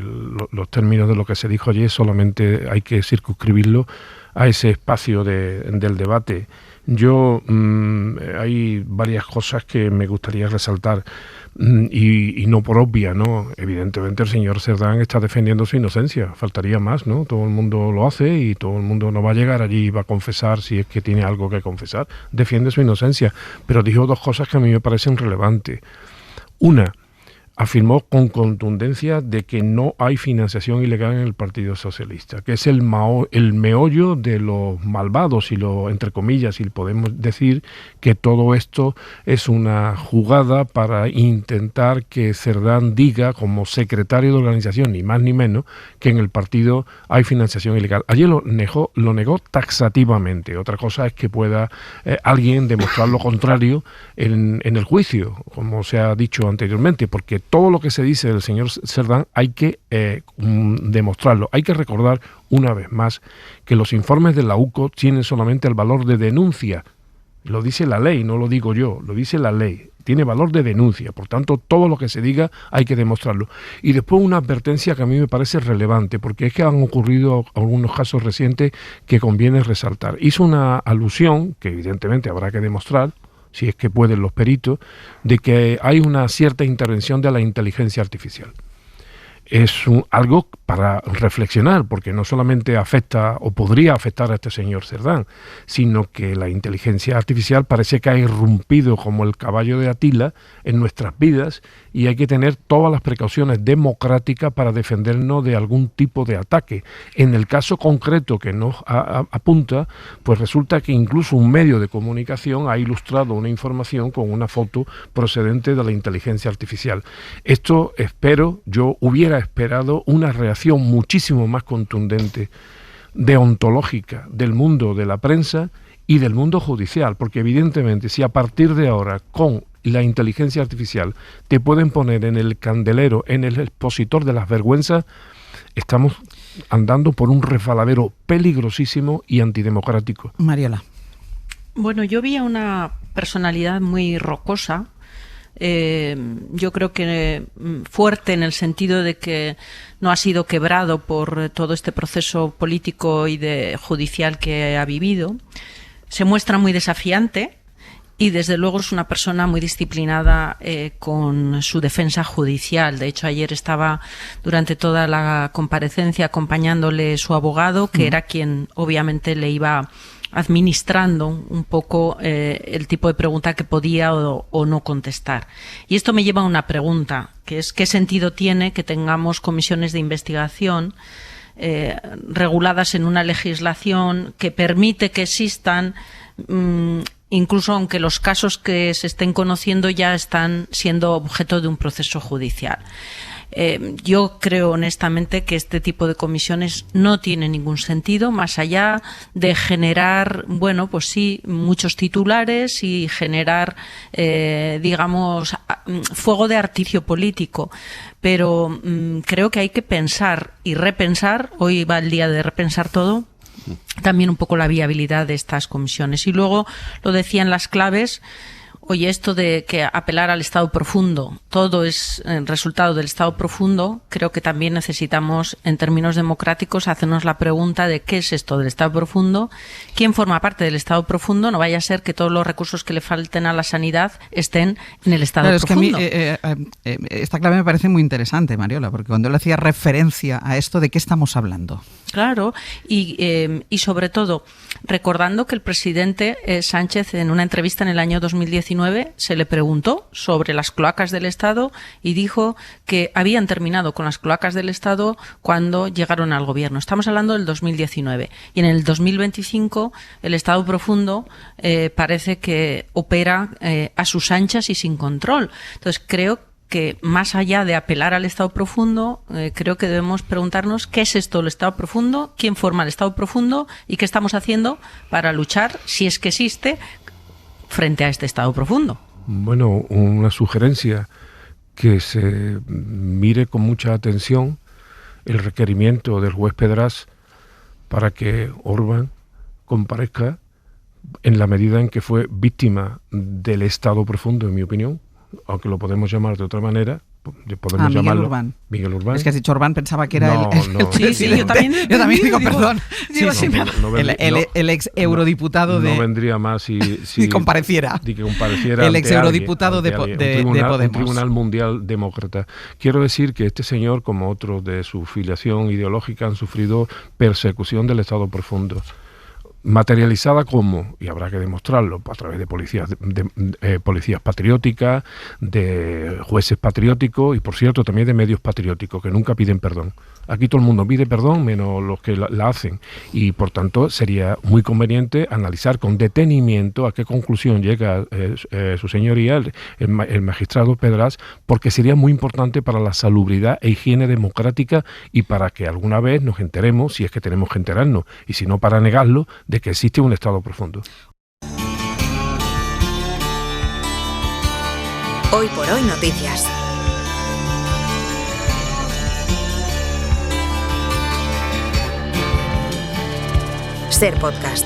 [SPEAKER 15] los términos de lo que se dijo ayer solamente hay que circunscribirlo a ese espacio del debate. Yo hay varias cosas que me gustaría resaltar y no por obvia, ¿no? Evidentemente el señor Cerdán está defendiendo su inocencia, faltaría más, ¿no? Todo el mundo lo hace y todo el mundo no va a llegar allí y va a confesar si es que tiene algo que confesar. Defiende su inocencia, pero dijo dos cosas que a mí me parecen relevantes. Una, afirmó con contundencia de que no hay financiación ilegal en el Partido Socialista, que es el meollo de los malvados, entre comillas, y podemos decir que todo esto es una jugada para intentar que Cerdán diga, como secretario de organización, ni más ni menos, que en el partido hay financiación ilegal. Ayer lo negó taxativamente. Otra cosa es que pueda alguien demostrar lo contrario en el juicio, como se ha dicho anteriormente, porque todo lo que se dice del señor Cerdán hay que demostrarlo. Hay que recordar una vez más que los informes de la UCO tienen solamente el valor de denuncia. Lo dice la ley, no lo digo yo, lo dice la ley. Tiene valor de denuncia, por tanto, todo lo que se diga hay que demostrarlo. Y después una advertencia que a mí me parece relevante, porque es que han ocurrido algunos casos recientes que conviene resaltar. Hizo una alusión, que evidentemente habrá que demostrar, si es que pueden los peritos, de que hay una cierta intervención de la inteligencia artificial. Es algo para reflexionar, porque no solamente afecta o podría afectar a este señor Cerdán, sino que la inteligencia artificial parece que ha irrumpido como el caballo de Atila en nuestras vidas y hay que tener todas las precauciones democráticas para defendernos de algún tipo de ataque. En el caso concreto que nos apunta, pues resulta que incluso un medio de comunicación ha ilustrado una información con una foto procedente de la inteligencia artificial. Esto yo hubiera esperado una reacción muchísimo más contundente, deontológica, del mundo de la prensa y del mundo judicial, porque evidentemente si a partir de ahora con la inteligencia artificial te pueden poner en el candelero, en el expositor de las vergüenzas, estamos andando por un resbaladero peligrosísimo y antidemocrático.
[SPEAKER 3] Mariela.
[SPEAKER 14] Bueno, yo vi a una personalidad muy rocosa, yo creo que fuerte en el sentido de que no ha sido quebrado por todo este proceso político y judicial que ha vivido. Se muestra muy desafiante y desde luego es una persona muy disciplinada con su defensa judicial. De hecho, ayer estaba durante toda la comparecencia acompañándole su abogado, que era quien obviamente le iba administrando un poco el tipo de pregunta que podía o no contestar. Y esto me lleva a una pregunta, que es ¿qué sentido tiene que tengamos comisiones de investigación reguladas en una legislación que permite que existan, incluso aunque los casos que se estén conociendo ya están siendo objeto de un proceso judicial? Yo creo honestamente que este tipo de comisiones no tiene ningún sentido, más allá de generar, bueno, pues sí, muchos titulares y generar, digamos, fuego de artificio político. Pero creo que hay que pensar y repensar, hoy va el día de repensar todo, también un poco la viabilidad de estas comisiones. Y luego lo decían las claves. Oye, esto de que apelar al Estado profundo, todo es el resultado del Estado profundo, creo que también necesitamos, en términos democráticos, hacernos la pregunta de qué es esto del Estado profundo, quién forma parte del Estado profundo, no vaya a ser que todos los recursos que le falten a la sanidad estén en el Estado profundo.
[SPEAKER 3] Es que a mí esta clave me parece muy interesante, Mariola, porque cuando él hacía referencia a esto, ¿de qué estamos hablando?
[SPEAKER 14] Claro, y sobre todo, recordando que el presidente Sánchez, en una entrevista en el año 2019, se le preguntó sobre las cloacas del Estado y dijo que habían terminado con las cloacas del Estado cuando llegaron al gobierno. Estamos hablando del 2019. Y en el 2025 el Estado profundo parece que opera a sus anchas y sin control. Entonces creo que más allá de apelar al Estado profundo, creo que debemos preguntarnos qué es esto el Estado profundo, quién forma el Estado profundo y qué estamos haciendo para luchar, si es que existe, frente a este Estado profundo.
[SPEAKER 15] Bueno, una sugerencia, que se mire con mucha atención el requerimiento del juez Pedraz para que Orbán comparezca en la medida en que fue víctima del Estado profundo, en mi opinión, aunque lo podemos llamar de otra manera, podemos llamarlo Miguel Urbán.
[SPEAKER 3] Es que has dicho Orbán, pensaba que era el presidente.
[SPEAKER 14] Sí, yo también
[SPEAKER 3] digo, perdón. El ex eurodiputado
[SPEAKER 15] no vendría más si
[SPEAKER 3] compareciera.
[SPEAKER 15] Que compareciera
[SPEAKER 3] el ex eurodiputado de Podemos.
[SPEAKER 15] Un tribunal mundial demócrata. Quiero decir que este señor, como otros de su filiación ideológica, han sufrido persecución del Estado profundo, materializada como, y habrá que demostrarlo, a través de policías patrióticas, de jueces patrióticos y, por cierto, también de medios patrióticos que nunca piden perdón. Aquí todo el mundo pide perdón, menos los que la hacen, y por tanto sería muy conveniente analizar con detenimiento a qué conclusión llega su señoría, el magistrado Pedraz, porque sería muy importante para la salubridad e higiene democrática y para que alguna vez nos enteremos, si es que tenemos que enterarnos, y si no para negarlo, de que existe un Estado profundo.
[SPEAKER 1] Hoy por hoy noticias. Ser Podcast.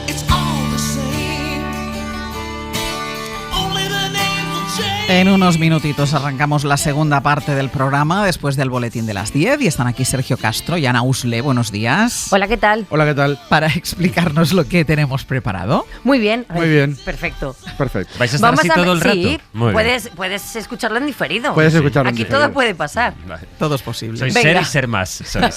[SPEAKER 3] En unos minutitos arrancamos la segunda parte del programa después del boletín de las 10 y están aquí Sergio Castro y Ana Usle. Buenos días.
[SPEAKER 5] Hola, ¿qué tal?
[SPEAKER 8] Hola, ¿qué tal?
[SPEAKER 3] Para explicarnos lo que tenemos preparado.
[SPEAKER 5] Muy bien.
[SPEAKER 8] Muy bien.
[SPEAKER 5] Perfecto.
[SPEAKER 8] Perfecto.
[SPEAKER 19] ¿Vais a estar así todo el rato?
[SPEAKER 5] Sí, puedes escucharlo en diferido.
[SPEAKER 8] Puedes escucharlo en
[SPEAKER 5] Aquí
[SPEAKER 8] diferido.
[SPEAKER 5] todo puede pasar.
[SPEAKER 19] Vale.
[SPEAKER 3] Todo es posible.
[SPEAKER 19] Sois ser y ser más. Sois.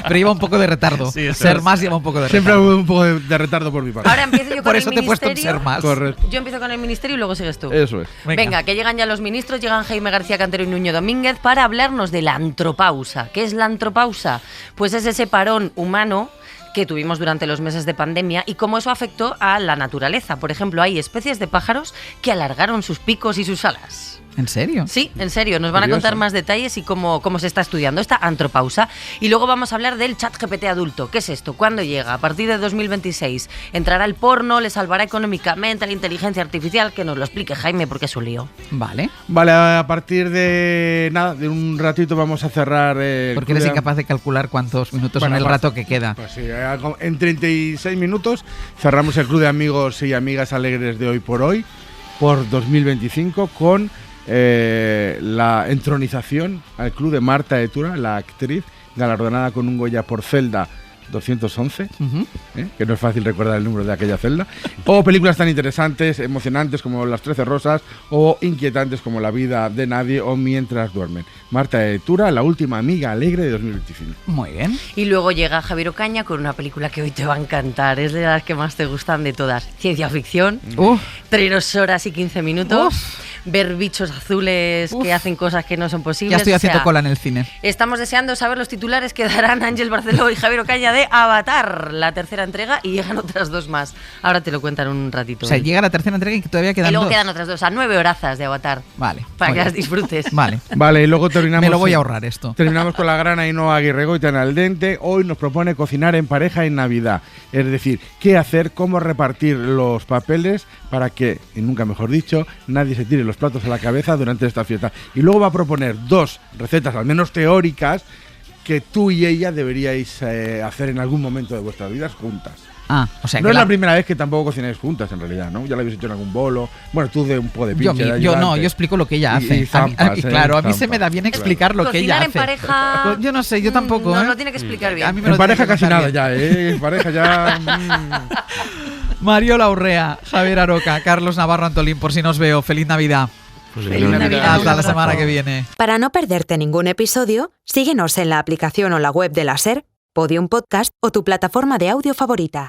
[SPEAKER 3] Pero lleva un poco de retardo.
[SPEAKER 19] Sí,
[SPEAKER 3] ser más lleva un poco de retardo.
[SPEAKER 8] Siempre hubo un poco de retardo por mi parte.
[SPEAKER 5] Ahora empiezo yo con
[SPEAKER 3] por
[SPEAKER 5] el
[SPEAKER 3] eso te he puesto en
[SPEAKER 5] ministerio.
[SPEAKER 3] ser más.
[SPEAKER 8] Correcto.
[SPEAKER 5] Yo empiezo con el ministerio y luego sigues tú.
[SPEAKER 8] Eso es.
[SPEAKER 5] Venga, que llegan ya los ministros, llegan Jaime García Cantero y Nuño Domínguez para hablarnos de la antropausa. ¿Qué es la antropausa? Pues es ese parón humano que tuvimos durante los meses de pandemia y cómo eso afectó a la naturaleza. Por ejemplo, hay especies de pájaros que alargaron sus picos y sus alas.
[SPEAKER 3] ¿En serio?
[SPEAKER 5] Sí, en serio. Nos van a contar más detalles y cómo se está estudiando esta antropausa. Y luego vamos a hablar del ChatGPT adulto. ¿Qué es esto? ¿Cuándo llega? A partir de 2026. ¿Entrará el porno? ¿Le salvará económicamente la inteligencia artificial? Que nos lo explique Jaime, porque es un lío.
[SPEAKER 3] Vale.
[SPEAKER 8] Vale, a partir de de un ratito vamos a cerrar.
[SPEAKER 3] Porque eres incapaz de calcular cuántos minutos son el rato que queda.
[SPEAKER 8] Pues sí, en 36 minutos cerramos el Club de Amigos y Amigas Alegres de Hoy por Hoy por 2025 con la entronización al Club de Marta Etura, la actriz galardonada con un Goya por Celda 211, que no es fácil recordar el número de aquella celda, o películas tan interesantes, emocionantes como Las 13 Rosas, o inquietantes como La vida de nadie o Mientras duermen. Marta Etura, la última amiga alegre de 2025.
[SPEAKER 3] Muy bien.
[SPEAKER 5] Y luego llega Javier Ocaña con una película que hoy te va a encantar, es de las que más te gustan de todas. Ciencia ficción, 3 horas y 15 minutos, ver bichos azules que hacen cosas que no son posibles.
[SPEAKER 3] Ya estoy haciendo cola en el cine.
[SPEAKER 5] Estamos deseando saber los titulares que darán Ángel Barceló y Javier Ocaña de Avatar, la tercera entrega, y llegan otras 2 más. Ahora te lo cuentan un ratito.
[SPEAKER 3] O sea, llega la tercera entrega y todavía quedan 2.
[SPEAKER 5] Y luego
[SPEAKER 3] 2.
[SPEAKER 5] quedan otras 2, o sea, 9 horazas de Avatar.
[SPEAKER 3] Vale.
[SPEAKER 5] Para que las disfrutes.
[SPEAKER 3] Vale.
[SPEAKER 8] Vale, y luego terminamos.
[SPEAKER 3] Me lo voy a ahorrar esto.
[SPEAKER 8] Terminamos con la gran Ainhoa Aguirregoitia en Al Dente. Hoy nos propone cocinar en pareja en Navidad. Es decir, qué hacer, cómo repartir los papeles para que, y nunca mejor dicho, nadie se tire los platos a la cabeza durante esta fiesta. Y luego va a proponer 2 recetas, al menos teóricas, que tú y ella deberíais hacer en algún momento de vuestras vidas juntas.
[SPEAKER 3] O sea,
[SPEAKER 8] no es la primera vez que tampoco cocináis juntas, en realidad, ¿no? Ya lo habéis hecho en algún bolo. Bueno, tú de un poco de pinche.
[SPEAKER 3] Yo explico lo que ella hace. Claro, a mí se me da bien explicar lo que ella hace.
[SPEAKER 5] Cocinar en pareja.
[SPEAKER 3] Yo no sé, yo tampoco.
[SPEAKER 5] No lo tiene que explicar bien.
[SPEAKER 8] En pareja casi nada ya, En pareja ya.
[SPEAKER 3] Mariola Urrea, Javier Aroca, Carlos Navarro Antolín, por si nos veo. Feliz Navidad.
[SPEAKER 5] Feliz Navidad.
[SPEAKER 3] Hasta la semana que viene.
[SPEAKER 1] Para no perderte ningún episodio, síguenos en la aplicación o la web de la SER, Podium Podcast o tu plataforma de audio favorita.